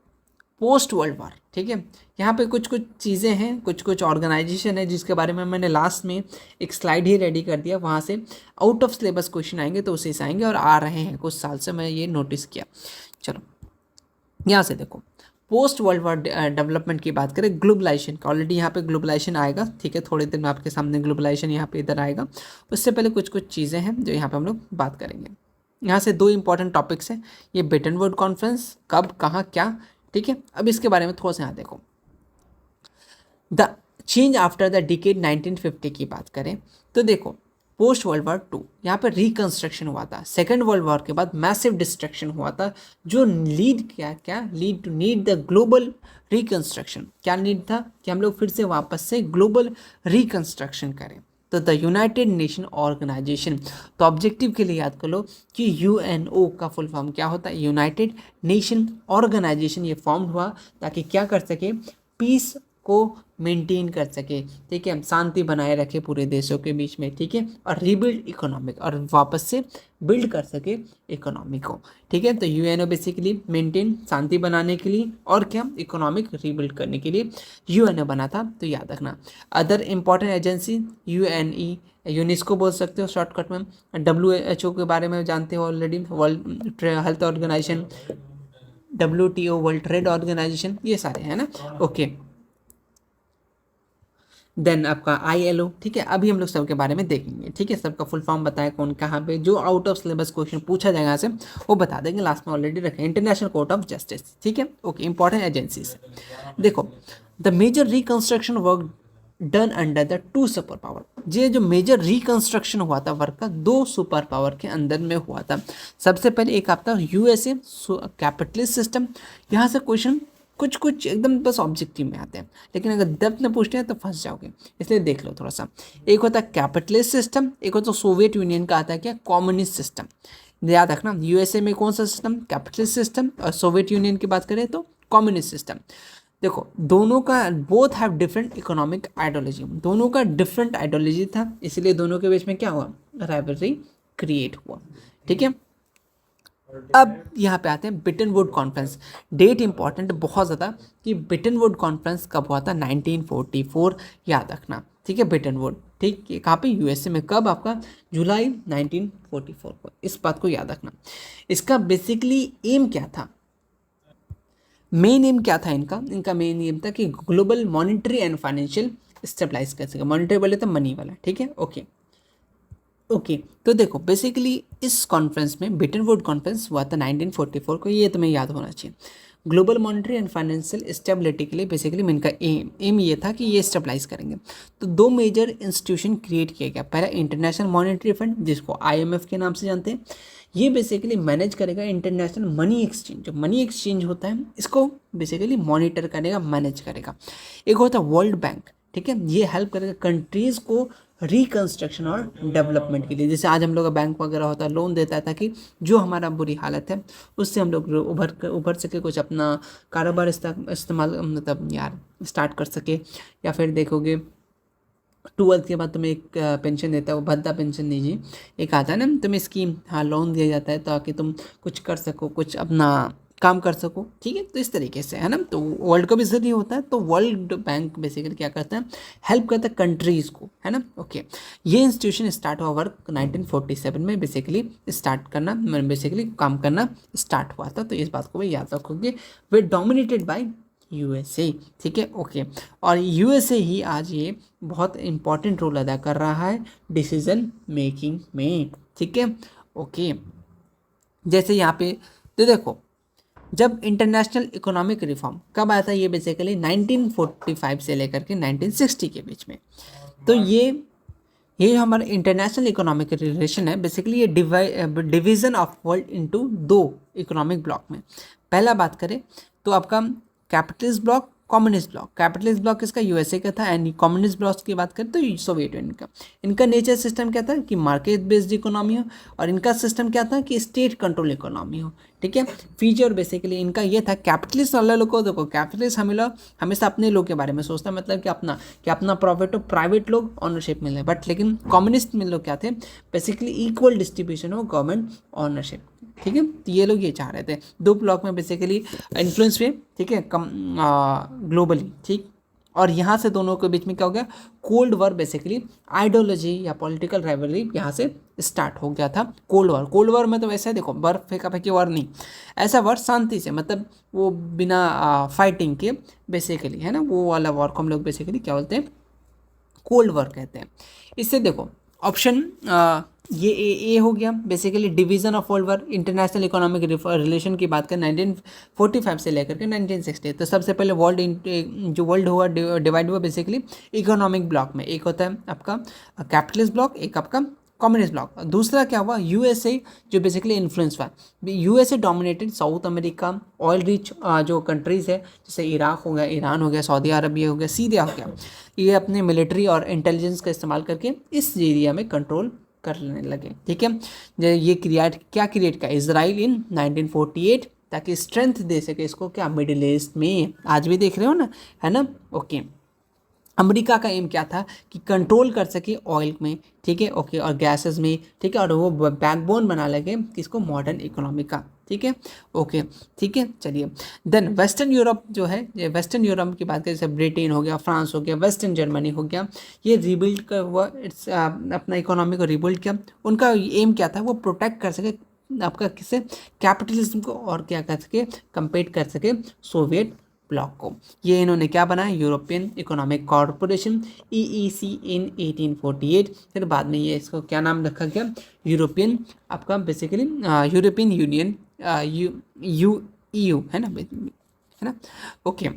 A: पोस्ट वर्ल्ड वार, ठीक है। यहाँ पे कुछ कुछ चीज़ें हैं, कुछ कुछ ऑर्गेनाइजेशन है जिसके बारे में मैंने लास्ट में एक स्लाइड ही रेडी कर दिया, वहाँ से आउट ऑफ सिलेबस क्वेश्चन आएंगे तो उसी से आएंगे और आ रहे हैं कुछ साल से, मैं ये नोटिस किया। चलो यहाँ से देखो, पोस्ट वर्ल्ड वार डेवलपमेंट की बात करें, ग्लोबलाइजेशन का, ऑलरेडी यहाँ पे ग्लोबलाइजेशन आएगा, ठीक है, थोड़े दिन में आपके सामने ग्लोबलाइजेशन यहाँ पे इधर आएगा। उससे पहले कुछ कुछ चीज़ें हैं जो यहाँ पे हम लोग बात करेंगे। यहाँ से दो इंपॉर्टेंट टॉपिक्स हैं, ये ब्रेटन वुड कॉन्फ्रेंस कब कहाँ क्या, ठीक है। अब इसके बारे में थोड़ा सा यहाँ देखो, the change after the decade 1950 की बात करें तो देखो, पोस्ट वर्ल्ड वॉर 2 यहाँ पर रिकंस्ट्रक्शन हुआ था, सेकेंड वर्ल्ड वॉर के बाद मैसिव डिस्ट्रक्शन हुआ था, जो लीड क्या lead to need the global reconstruction. क्या नीड था कि हम लोग फिर से वापस से ग्लोबल रिकंस्ट्रक्शन करें। तो द यूनाइटेड नेशन ऑर्गेनाइजेशन, तो ऑब्जेक्टिव के लिए याद कर लो कि यूएनओ का फुल फॉर्म क्या होता है, यूनाइटेड नेशन ऑर्गेनाइजेशन, ये फॉर्म हुआ ताकि क्या कर सके, पीस को मेंटेन कर सके, ठीक है, शांति बनाए रखे पूरे देशों के बीच में, ठीक है, और रीबिल्ड इकोनॉमिक, और वापस से बिल्ड कर सके इकोनॉमी को, ठीक है। तो यूएनओ बेसिकली मेंटेन, शांति बनाने के लिए और क्या, इकोनॉमिक रीबिल्ड करने के लिए यूएनओ बना था, तो याद रखना। अदर इंपॉर्टेंट एजेंसी यूएनई, यूनेस्को बोल सकते हो शॉर्टकट में, WHO के बारे में जानते हो already, world health organization, WTO world trade organization, ये सारे हैं ना, ओके। देन आपका ILO, ठीक है। अभी हम लोग सबके बारे में देखेंगे, ठीक है, सबका फुल फॉर्म बताया कौन कहाँ पे, जो आउट ऑफ सिलेबस क्वेश्चन पूछा जाएगा यहाँ से वो बता देंगे, लास्ट में ऑलरेडी रखें। इंटरनेशनल कोर्ट ऑफ जस्टिस, ठीक है, ओके। इंपॉर्टेंट एजेंसीज देखो, the major reconstruction work done under the 2 super power, ये जो मेजर रिकंस्ट्रक्शन हुआ था वर्क का 2 सुपर पावर के अंदर में हुआ था। सबसे पहले एक आपका USA कैपिटलिस्ट सिस्टम, यहाँ से क्वेश्चन कुछ कुछ एकदम बस ऑब्जेक्टिव में आते हैं, लेकिन अगर डेप्थ में पूछते हैं तो फंस जाओगे, इसलिए देख लो थोड़ा सा। एक होता है कैपिटलिस्ट सिस्टम, एक होता है सोवियत यूनियन का आता है क्या, कम्युनिस्ट सिस्टम। याद रखना, USA में कौन सा सिस्टम, कैपिटलिस्ट सिस्टम, और सोवियत यूनियन की बात करें तो कम्युनिस्ट सिस्टम। देखो दोनों का both have different economic ideology, दोनों का डिफरेंट आइडियोलॉजी था, इसलिए दोनों के बीच में क्या हुआ, राइवलरी क्रिएट हुआ, ठीक है। अब यहाँ पे आते हैं Bretton Wood conference, that important बहुत ज़्यादा कि ब्रेटन वुड कॉन्फ्रेंस कब हुआ था, 1944, याद रखना, ठीक है। ब्रेटन वुड, ठीक है, कहाँ पे, USA में, कब, आपका जुलाई 1944 को, इस बात को याद रखना। इसका बेसिकली एम क्या था, मेन एम क्या था इनका मेन एम था कि global monetary and financial stabilize कर सके, मॉनिटरी बोले तो मनी वाला, ठीक है, ओके। तो देखो बेसिकली इस कॉन्फ्रेंस में, ब्रेटन वुड कॉन्फ्रेंस हुआ था 1944 को, ये तुम्हें याद होना चाहिए। Global monetary and financial stability के लिए बेसिकली इनका एम ये था कि ये स्टेबलाइज करेंगे। तो 2 मेजर इंस्टीट्यूशन क्रिएट किया गया, पहला इंटरनेशनल मॉनिटरी फंड, जिसको IMF के नाम से जानते हैं, ये बेसिकली मैनेज करेगा इंटरनेशनल मनी एक्सचेंज, जो मनी एक्सचेंज होता है इसको बेसिकली मॉनिटर करेगा, मैनेज करेगा। एक होता है वर्ल्ड बैंक, ठीक है, ये हेल्प करेगा कंट्रीज़ को रिकंस्ट्रक्शन और डेवलपमेंट के लिए, जैसे आज हम लोग का बैंक वगैरह होता है, लोन देता है ताकि जो हमारा बुरी हालत है उससे हम लोग उभर सके, कुछ अपना कारोबार इस्तेमाल मतलब यार स्टार्ट कर सके। या फिर देखोगे 12th के बाद तुम्हें एक पेंशन देता है, वो भद्दा पेंशन दीजिए, एक आता है ना तुम्हें स्कीम, हाँ लोन दिया जाता है ताकि तुम कुछ कर सको, कुछ अपना काम कर सको, ठीक है। तो इस तरीके से है ना, तो वर्ल्ड का भी जरिए होता है, तो वर्ल्ड बैंक बेसिकली क्या करता है, हेल्प करता है कंट्रीज़ को, है ना, ओके। ये इंस्टीट्यूशन स्टार्ट हुआ वर्क 1947 में, बेसिकली स्टार्ट करना, बेसिकली काम करना स्टार्ट हुआ था, तो इस बात को भी याद रखोगे। वे डोमिनेटेड बाय USA, ठीक है, ओके। और USA ही आज ये बहुत इंपॉर्टेंट रोल अदा कर रहा है डिसीजन मेकिंग में, ठीक है, ओके। जैसे यहाँ पे तो देखो, जब इंटरनेशनल इकोनॉमिक रिफॉर्म कब आया था, ये बेसिकली 1945 से लेकर के 1960 के बीच में। तो ये हमारा इंटरनेशनल इकोनॉमिक रिलेशन है, बेसिकली ये division of world into 2 economic block में। पहला बात करें तो आपका capitalist block, communist bloc. Capitalist block किसका, यूएसए का था, एंड कम्युनिस्ट ब्लॉक की बात करें तो सोवियत यूनियन का। इनका नेचर सिस्टम क्या था कि मार्केट बेस्ड इकोनॉमी हो, और इनका सिस्टम क्या था कि स्टेट कंट्रोल इकोनॉमी हो, ठीक है। फीचर बेसिकली इनका ये था, कैपिटलिस्ट वाले लोग को देखो, कैपिटलिस्ट हमेशा अपने लोग के बारे में सोचता, मतलब कि अपना प्रॉफिट हो, प्राइवेट लोग ऑनरशिप मिले, बट लेकिन कम्युनिस्ट में लोग क्या थे, बेसिकली इक्वल डिस्ट्रीब्यूशन हो गवर्नमेंट ऑनरशिप, ठीक है। तो ये लोग ये चाह रहे थे, दो ब्लॉक में बेसिकली इन्फ्लुएंस हुए, ठीक है, ग्लोबली, ठीक। और यहाँ से दोनों के बीच में क्या हो गया, कोल्ड वॉर, बेसिकली आइडियोलॉजी या पॉलिटिकल राइवलरी यहाँ से स्टार्ट हो गया था। कोल्ड वॉर में तो वैसे देखो बर्फ फेंका फेंकी वॉर नहीं, ऐसा वॉर शांति से, मतलब वो बिना फाइटिंग के बेसिकली, है ना, वो वाला वॉर को हम लोग बेसिकली क्या बोलते हैं, कोल्ड वॉर कहते हैं। इससे देखो ऑप्शन ये ए हो गया, basically division of world war, international economic relation की बात करें 1945 से लेकर के 1960। तो सबसे पहले जो वर्ल्ड हुआ डिवाइड हुआ बेसिकली इकोनॉमिक ब्लॉक में, एक होता है आपका कैपिटलिस्ट ब्लॉक, एक आपका कम्युनिस्ट ब्लॉक। दूसरा क्या हुआ, यूएसए जो बेसिकली इन्फ्लुएंस हुआ, USA dominated south America oil rich जो कंट्रीज़ है, जैसे इराक हो गया, ईरान हो गया, सऊदी अरबिया हो गया, सीरिया हो गया, ये अपने मिलिट्री और इंटेलिजेंस का इस्तेमाल करके इस एरिया में कंट्रोल करने लगे, ठीक है। ये क्या क्रिएट किया इजराइल इन 1948, ताकि स्ट्रेंथ दे सके इसको क्या, मिडिल ईस्ट में, आज भी देख रहे हो ना, है ना, ओके। अमेरिका का एम क्या था कि कंट्रोल कर सके ऑयल में, ठीक है, ओके, और गैसेस में, ठीक है, और वो बैकबोन बना लगे किसको, मॉडर्न इकोनॉमी का, ठीक है, ओके, ठीक है। चलिए देन वेस्टर्न यूरोप जो है, ये वेस्टर्न यूरोप की बात करें, जैसे ब्रिटेन हो गया, फ्रांस हो गया, वेस्टर्न जर्मनी हो गया, ये रिबिल्ड कर हुआ, अपना इकोनॉमी को रिबिल्ड किया। उनका एम क्या था, वो प्रोटेक्ट कर सके आपका किससे, कैपिटलिज्म को, और क्या कर सके, कंपेट कर सके सोवियत ब्लॉक को। ये इन्होंने क्या बनाया, यूरोपियन इकोनॉमिक कॉरपोरेशन EEC इन 1848। फिर बाद में ये इसको क्या नाम रखा गया, यूरोपियन आपका बेसिकली यूरोपियन यूनियन, EU है ना, okay.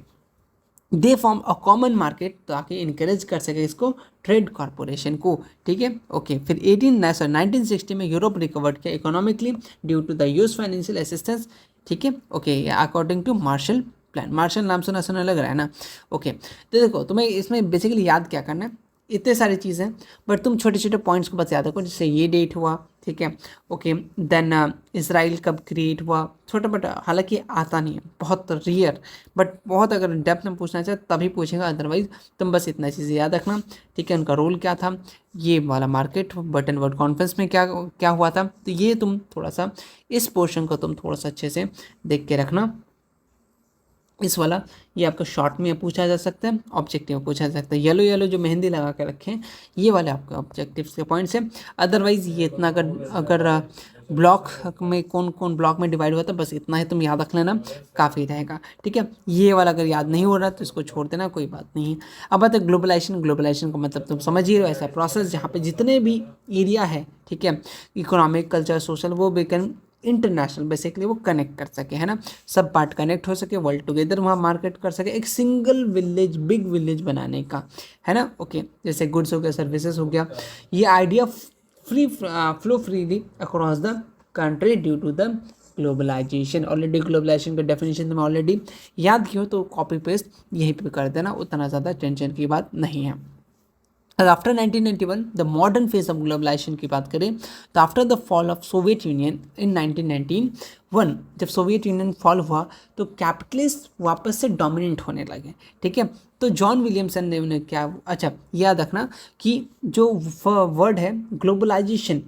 A: They form a common market, ताकि इनकरेज कर सके इसको ट्रेड कॉरपोरेशन को, ठीक है, ओके। फिर 1960 में यूरोप रिकवर्ड किया economically due to the US financial assistance, ठीक है, okay, according to Marshall plan. Marshall नाम सुना सुना लग रहा है ना, ओके। तो देखो तुम्हें इसमें बेसिकली याद क्या करना है, इतने सारी चीज़ें, बट तुम छोटे छोटे पॉइंट्स को बस याद रखो, जैसे ये डेट हुआ, ठीक है, ओके। देन इसराइल कब क्रिएट हुआ, छोटा मोटा, हालांकि आता नहीं है, बहुत रियर, बट बहुत अगर डेप्थ में पूछना चाहे तभी पूछेगा, अदरवाइज तुम बस इतना चीज़ें याद रखना, ठीक है। उनका रोल क्या था, ये वाला मार्केट बटन वर्ल्ड कॉन्फ्रेंस में क्या क्या हुआ था, तो ये तुम थोड़ा सा इस पोर्शन को तुम थोड़ा सा अच्छे से देख के रखना। इस वाला ये आपका शॉर्ट में पूछा जा सकता है, ऑब्जेक्टिव में पूछा जा सकता है। येलो जो मेहंदी लगा के रखे हैं, ये वाले आपके ऑब्जेक्टिव्स के पॉइंट्स हैं। अदरवाइज ये इतना अगर ब्लॉक में कौन कौन ब्लॉक में डिवाइड हुआ था, बस इतना ही तुम याद रख लेना, काफ़ी रहेगा, ठीक है। ये वाला अगर याद नहीं हो रहा तो इसको छोड़ देना, कोई बात नहीं है। अब बात है ग्लोबलाइजेशन का मतलब तुम समझ ही रहे हो, ऐसा प्रोसेस जहाँ पे जितने भी एरिया है, ठीक है, इकोनॉमिक, कल्चर, सोशल, वो बिकन इंटरनेशनल, बेसिकली वो कनेक्ट कर सके, है ना, सब पार्ट कनेक्ट हो सके, वर्ल्ड टुगेदर वहाँ मार्केट कर सके, एक सिंगल विलेज, बिग विलेज बनाने का, है ना, ओके। जैसे गुड्स हो गया, सर्विसेज हो गया, ये idea flow freely across the country due to the globalization. Already globalization का डेफिनेशन तुम्हें ऑलरेडी याद की हो तो कॉपी पेस्ट यहीं पे कर देना, उतना ज़्यादा टेंशन की बात नहीं है। After 1991 the modern phase of globalization की बात करें तो after the fall of Soviet Union in 1991, जब सोवियत यूनियन फॉल हुआ तो कैपिटलिस्ट वापस से डोमिनेंट होने लगे, ठीक है। तो जॉन विलियमसन ने उन्हें क्या, अच्छा याद रखना कि जो वर्ड है ग्लोबलाइजेशन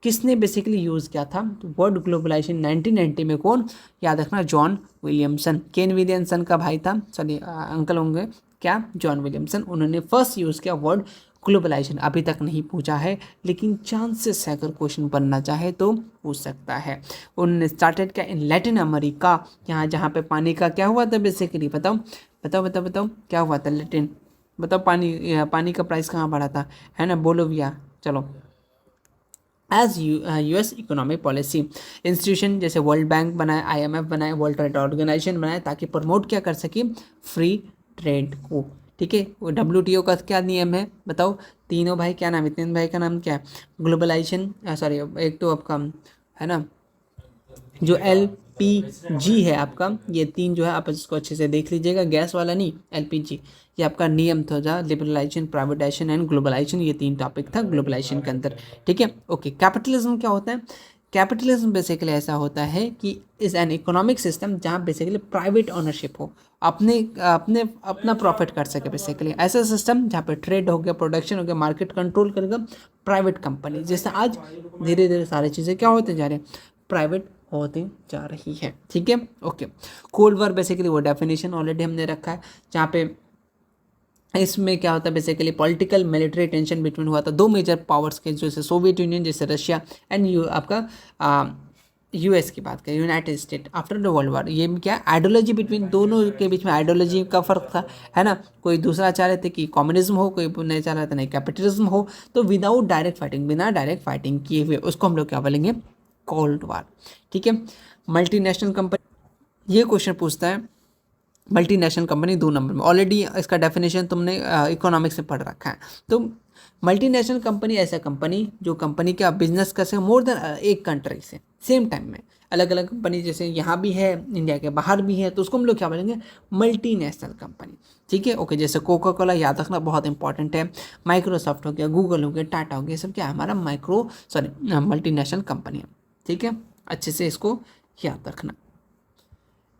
A: किसने बेसिकली यूज़ किया था, तो वर्ड ग्लोबलाइजेशन 1990 में कौन, याद रखना, जॉन विलियमसन। केन विलियमसन का भाई था, सॉरी अंकल होंगे क्या, जॉन विलियमसन, उन्होंने फर्स्ट यूज़ किया वर्ड ग्लोबलाइजेशन। अभी तक नहीं पूछा है, लेकिन चांसेस है अगर क्वेश्चन बनना चाहे तो पूछ सकता है। उन्होंने स्टार्टेड क्या इन लैटिन अमेरिका, यहाँ जहाँ पे पानी का क्या हुआ था बेसिकली, बताओ क्या हुआ था, लैटिन, बताओ, पानी का प्राइस कहाँ बढ़ा था, है ना, बोलो भैया, चलो। As US economic policy institution, जैसे वर्ल्ड बैंक बनाए, IMF बनाए, वर्ल्ड ट्रेड ऑर्गेनाइजेशन बनाए, ताकि प्रमोट क्या कर सके, फ्री ट्रेड को, ठीक है। वो WTO का क्या नियम है बताओ, तीनों भाई क्या नाम है, तीन भाई का नाम क्या है, ग्लोबलाइजेशन, सॉरी एक तो आपका है ना जो LPG है आपका, ये तीन जो है आप इसको अच्छे से देख लीजिएगा, गैस वाला नहीं, LPG। ये आपका नियम था लिबरलाइजेशन, प्राइवेटाइजेशन एंड ग्लोबलाइजेशन, ये तीन टॉपिक था ग्लोबलाइजेशन के अंदर, ठीक है। ओके, कैपिटलिज्म क्या होता है? कैपिटलिज्म बेसिकली ऐसा होता है कि इज एन इकोनॉमिक सिस्टम जहाँ बेसिकली प्राइवेट ओनरशिप हो, अपने अपने अपना प्रॉफिट कर सके, बेसिकली ऐसा सिस्टम जहाँ पे ट्रेड हो गया, प्रोडक्शन हो गया, मार्केट कंट्रोल करेगा प्राइवेट कंपनी। जैसे आज धीरे धीरे सारी चीज़ें क्या होते जा रहे हैं, प्राइवेट होती जा रही है, ठीक है। ओके, कोल्ड वॉर बेसिकली वो डेफिनेशन ऑलरेडी हमने रखा है, जहाँ पे इसमें क्या होता है basically political military tension between हुआ था दो मेजर पावर्स के, जैसे सोवियत यूनियन, जैसे रशिया एंड आपका यूएस की बात करें, United state after the world war. ये क्या आइडियोलॉजी बिटवीन दोनों के बीच में आइडियोलॉजी का फर्क था, है ना। कोई दूसरा चाह रहे थे कि कम्युनिज्म हो, कोई नहीं चाह रहा था नहीं कैपिटलिज्म हो। तो विदाउट डायरेक्ट फाइटिंग, बिना डायरेक्ट फाइटिंग किए हुए, उसको हम लोग क्या बोलेंगे, कोल्ड वॉर, ठीक है। मल्टीनेशनल कंपनी, ये क्वेश्चन पूछता है मल्टीनेशनल कंपनी 2 नंबर में, ऑलरेडी इसका डेफिनेशन तुमने इकोनॉमिक्स में पढ़ रखा है। तो मल्टीनेशनल कंपनी ऐसा कंपनी जो कंपनी का बिजनेस कर सके मोर देन एक कंट्री से सेम टाइम में, अलग अलग कंपनी जैसे यहाँ भी है, इंडिया के बाहर भी है, तो उसको हम लोग क्या बोलेंगे, मल्टीनेशनल कंपनी, ठीक है। ओके, जैसे कोका कोला याद रखना बहुत इंपॉर्टेंट है, माइक्रोसॉफ्ट हो गया, गूगल हो गया, टाटा हो गया, सब क्या है हमारा मल्टीनेशनल कंपनी है, ठीक है। अच्छे से इसको याद रखना।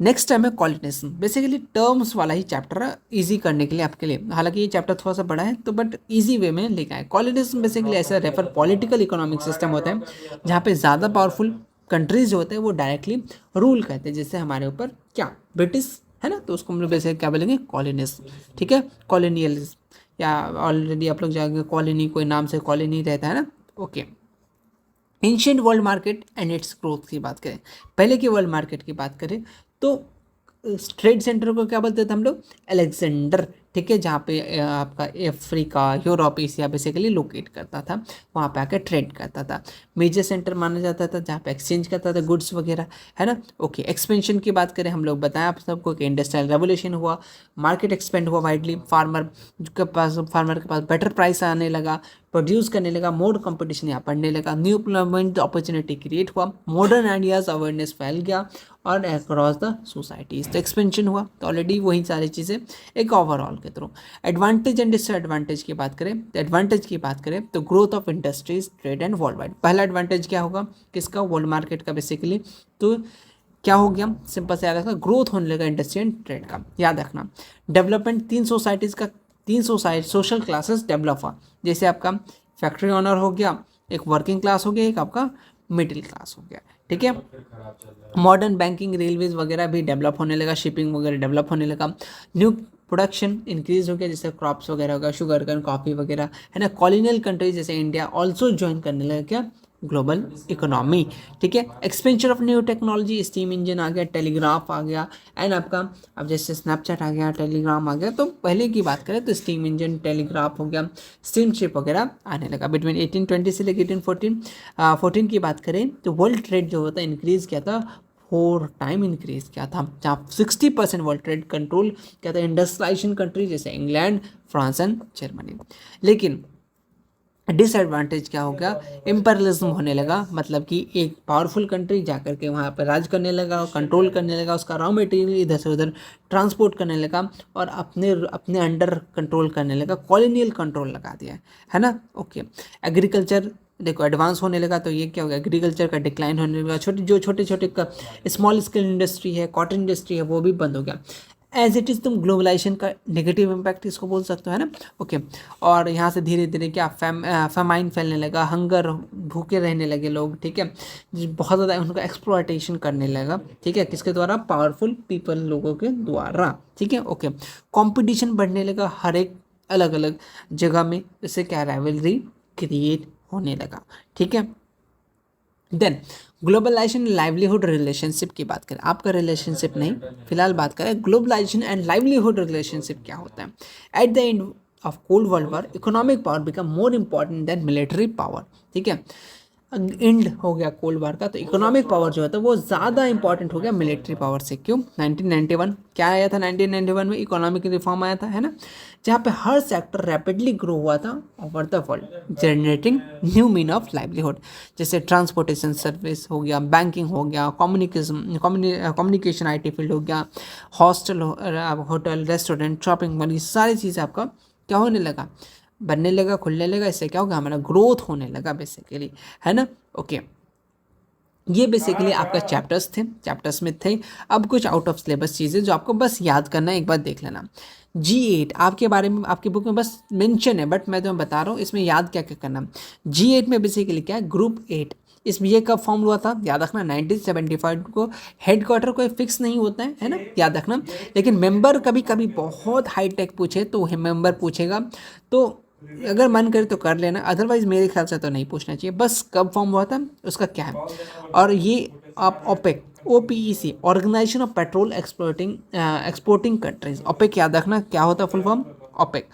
A: नेक्स्ट टाइम है कॉलिनेशन, बेसिकली टर्म्स वाला ही चैप्टर है इजी करने के लिए आपके लिए, हालांकि ये चैप्टर थोड़ा सा बड़ा है तो बट इजी वे में लेकर आए। कॉलिनेशन बेसिकली ऐसा रेफर पॉलिटिकल इकोनॉमिक सिस्टम होता है जहाँ पे ज़्यादा पावरफुल कंट्रीज जो होते हैं वो डायरेक्टली रूल करते हैं, जैसे हमारे ऊपर क्या ब्रिटिश है ना, तो उसको हम लोग बेसिकली क्या बोलेंगे, कॉलोनिस्ट, ठीक है, कॉलोनियलिज्म, या ऑलरेडी आप लोग जाएंगे कॉलोनी, कोई नाम से कॉलोनी रहता है ना। Okay, ancient world market and it's growth की बात करें, पहले की वर्ल्ड मार्केट की बात करें तो ट्रेड सेंटर को क्या बोलते थे हम लोग, अलेक्जेंडर, ठीक है, जहाँ पे आपका Africa, Europe, Asia basically locate करता था, वहाँ पे आकर ट्रेड करता था। मेजर सेंटर माना जाता था जहाँ पे एक्सचेंज करता था गुड्स वगैरह, है ना। ओके, एक्सपेंशन की बात करें, हम लोग बताएं आप सबको कि इंडस्ट्रियल रेवोल्यूशन हुआ, मार्केट एक्सपेंड हुआ वाइडली, फार्मर के पास बेटर प्राइस आने लगा, प्रोड्यूस करने लगा, मोर कंपटीशन यहाँ पढ़ने लगा, न्यू एम्प्लॉयमेंट अपॉर्चुनिटी क्रिएट हुआ, मॉडर्न आइडियाज़ अवेयरनेस फैल गया और अक्रॉस द सोसाइटीज, तो एक्सपेंशन हुआ। तो ऑलरेडी वही सारी चीज़ें एक ओवरऑल के थ्रू। एडवांटेज एंड डिसएडवांटेज की बात करें तो एडवांटेज की बात करें तो growth of industries, trade and world wide. पहला एडवांटेज क्या होगा, किसका, वर्ल्ड मार्केट का बेसिकली। तो क्या हो गया, सिंपल से याद रखना, ग्रोथ होने लगा इंडस्ट्री एंड ट्रेड का, याद रखना। डेवलपमेंट, तीन सोशल क्लासेस डेवलप हुआ, जैसे आपका फैक्ट्री ऑनर हो गया, एक वर्किंग क्लास हो गया, एक आपका मिडिल क्लास हो गया, ठीक है। मॉडर्न बैंकिंग, रेलवेज वगैरह भी डेवलप होने लगा, शिपिंग वगैरह डेवलप होने लगा, न्यू प्रोडक्शन इंक्रीज हो गया, जैसे क्रॉप्स वगैरह होगा, शुगर कैन, कॉफ़ी वगैरह, है ना। कॉलोनियल कंट्रीज जैसे इंडिया ऑल्सो ज्वाइन करने लगा क्या, ग्लोबल इकोनॉमी, ठीक है। Expansion of new technology, steam engine आ गया, टेलीग्राफ आ गया, एंड आपका अब जैसे स्नैपचैट आ गया, टेलीग्राम आ गया। तो पहले की बात करें तो स्टीम इंजन, टेलीग्राफ हो गया, स्टीम शिप वगैरह आने लगा। बिटवीन 1820 से लेकर 1814 की बात करें तो वर्ल्ड ट्रेड जो होता है इंक्रीज किया था, 4 टाइम इंक्रीज किया था, जहाँ 60% वर्ल्ड ट्रेड कंट्रोल किया था इंडस्ट्रियलाइजेशन कंट्री जैसे इंग्लैंड, फ्रांस एंड जर्मनी। लेकिन डिसएडवांटेज क्या हो गया, इम्पेरियलिज्म होने लगा, मतलब कि एक पावरफुल कंट्री जाकर के वहाँ पर राज करने लगा, कंट्रोल करने लगा, उसका रॉ मटेरियल इधर से उधर ट्रांसपोर्ट करने लगा और अपने अपने अंडर कंट्रोल करने लगा, कॉलोनियल कंट्रोल लगा दिया, है ना। ओके, एग्रीकल्चर देखो एडवांस होने लगा, तो ये क्या होगा, एग्रीकल्चर का डिक्लाइन होने लगा, छोटे छोटे स्मॉल स्केल इंडस्ट्री है, कॉटन इंडस्ट्री है, वो भी बंद हो गया। एज इट इज़ तुम ग्लोबलाइजेशन का नेगेटिव इम्पैक्ट इसको बोल सकते हो, है ना। ओके, और यहाँ से धीरे धीरे क्या फेमाइन फैलने लगा, हंगर, भूखे रहने लगे लोग, ठीक है, बहुत ज़्यादा उनका एक्सप्लॉयटेशन करने लगा, ठीक है, किसके द्वारा, पावरफुल पीपल लोगों के द्वारा, ठीक है। ओके, कंपटीशन बढ़ने लगा हर एक अलग अलग जगह में, इससे क्या राइवलरी क्रिएट होने लगा, ठीक है। देन ग्लोबलाइजेशन लाइवलीहुड रिलेशनशिप की बात करें, आपका रिलेशनशिप नहीं, फिलहाल बात करें ग्लोबलाइजेशन एंड लाइवलीहुड रिलेशनशिप क्या होता है। At the end of cold world war economic power become more important than military power, ठीक है। एंड हो गया कोल्ड वार का, तो इकोनॉमिक पावर जो है तो वो ज़्यादा इंपॉर्टेंट हो गया मिलिट्री पावर से। क्यों? 1991 क्या आया था? 1991 में इकोनॉमिक रिफॉर्म आया था, है ना, जहाँ पे हर सेक्टर रैपिडली ग्रो हुआ था over the world, generating new mean of livelihood, जैसे ट्रांसपोर्टेशन सर्विस हो गया, बैंकिंग हो गया, कम्युनिकेशन IT फील्ड हो गया, hostel hotel restaurant shopping mall, ये सारी चीज़ें आपका क्या होने लगा, बनने लगा, खुलने लगा। इससे क्या होगा? हमारा ग्रोथ होने लगा बेसिकली, है ना। ओके, ये बेसिकली आपका चैप्टर्स में थे। अब कुछ आउट ऑफ सिलेबस चीज़ें जो आपको बस याद करना है, एक बार देख लेना। G8 आपके बारे में आपकी बुक में बस मेंशन है, बट मैं तुम्हें बता रहा हूँ इसमें याद क्या क्या करना। G8 में बेसिकली क्या है? ग्रुप 8। इसमें ये कब फॉर्म हुआ था? याद रखना 1975 को। हेडक्वार्टर कोई फिक्स नहीं होता है ना, याद रखना। लेकिन मेंबर कभी कभी बहुत हाईटेक पूछे तो मेंबर पूछेगा, तो अगर मन करे तो कर लेना, अदरवाइज मेरे ख्याल से तो नहीं पूछना चाहिए। बस कब फॉर्म हुआ था, उसका क्या है। और ये आप OPEC, OPEC, organisation of petrol exporting countries, OPEC याद रखना क्या होता है फुल फॉर्म, ओपेक।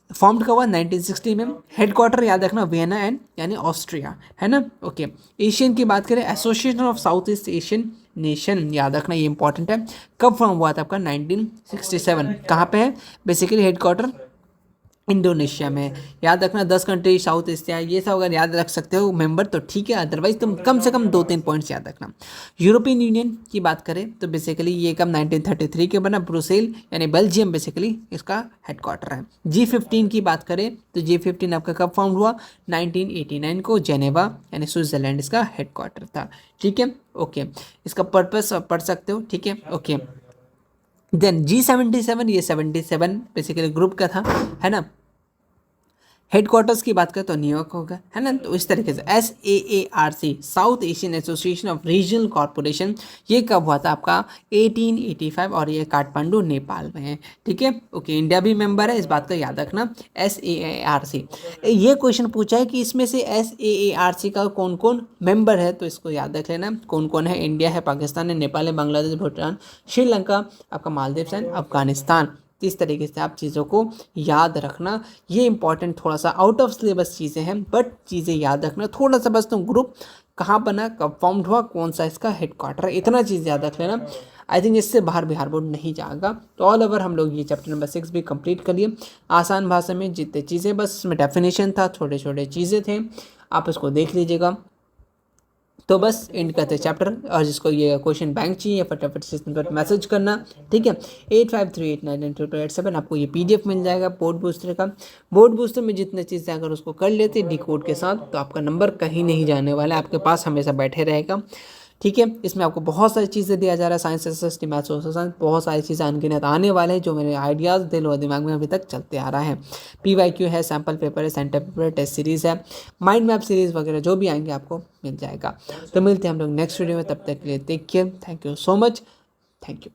A: फॉर्म्ड कब हुआ? 1960 में। हेडक्वार्टर याद रखना वियना एंड यानी ऑस्ट्रिया, है ना। ओके, एशियन की बात करें, association of south east Asian nation, याद रखना ये इंपॉर्टेंट है। कब फॉर्म हुआ था आपका? 1967। कहाँ पे है बेसिकली हेडक्वार्टर? इंडोनेशिया में। याद रखना 10 कंट्री साउथ एशिया, ये सब अगर याद रख सकते हो मेंबर तो ठीक है, अदरवाइज तुम कम से कम 2-3 पॉइंट्स याद रखना। यूरोपियन यूनियन की बात करें तो बेसिकली ये कब 1933 के बना, ब्रुसेल यानी बेल्जियम बेसिकली इसका हेडक्वार्टर है। G15 की बात करें तो G15 आपका कब फॉर्म हुआ? 1989 को, जेनेवा यानी स्विट्जरलैंड इसका हेडक्वार्टर था, ठीक है। ओके, इसका पर्पस पढ़ सकते हो, ठीक है। ओके, देन G77, ये 77 बेसिकली ग्रुप का था, है ना। हेडक्वार्टर्स की बात करें तो न्यूयॉर्क होगा, है ना। तो इस तरीके से SAARC, south Asian association of regional corporation, ये कब हुआ था आपका? 1885, और ये काठमांडू नेपाल में है, ठीक है। ओके, इंडिया भी मेंबर है, इस बात का याद रखना। SAARC, ये क्वेश्चन पूछा है कि इसमें से SAARC का कौन कौन मेंबर है, तो इसको याद रख लेना कौन कौन है। इंडिया है, पाकिस्तान है, नेपाल है, बांग्लादेश, भूटान, श्रीलंका, आपका मालदीव एंड अफगानिस्तान। इस तरीके से आप चीज़ों को याद रखना। ये इंपॉर्टेंट थोड़ा सा आउट ऑफ सिलेबस चीज़ें हैं, बट चीज़ें याद रखना थोड़ा सा बस। तुम ग्रुप कहाँ बना, कब फॉर्म्ड हुआ, कौन सा इसका हेडक्वार्टर है, इतना चीज़ याद रख लेना। आई थिंक इससे बाहर बिहार बोर्ड नहीं जाएगा। तो ऑल ओवर हम लोग ये चैप्टर नंबर 6 भी कंप्लीट कर लिए आसान भाषा में। जितने चीज़ें बस इसमें डेफिनेशन था, छोटे छोटे चीज़ें थे, आप इसको देख लीजिएगा। तो बस एंड करते चैप्टर, और जिसको ये क्वेश्चन बैंक चाहिए फटाफट से पर मैसेज करना, ठीक है। 8538992287 आपको ये PDF मिल जाएगा बोर्ड बूस्टर का। बोर्ड बूस्टर में जितने चीज़ें अगर उसको कर लेते डिकोड के साथ, तो आपका नंबर कहीं नहीं जाने वाला है, आपके पास हमेशा बैठे रहेगा, ठीक है। इसमें आपको बहुत सारी चीज़ें दिया जा रहा है, science SST, maths, social science, बहुत सारी चीज़ें अनगिनत आने वाले हैं, जो मेरे आइडियाज़ दिल और दिमाग में अभी तक चलते आ रहा है। PYQ है, सैम्पल पेपर है, सेंटर पेपर, टेस्ट सीरीज़ है, माइंड मैप सीरीज़ वगैरह जो भी आएंगे आपको मिल जाएगा। तो मिलते हैं हम लोग नेक्स्ट वीडियो में, तब तक के लिए take care, thank you so much, thank you.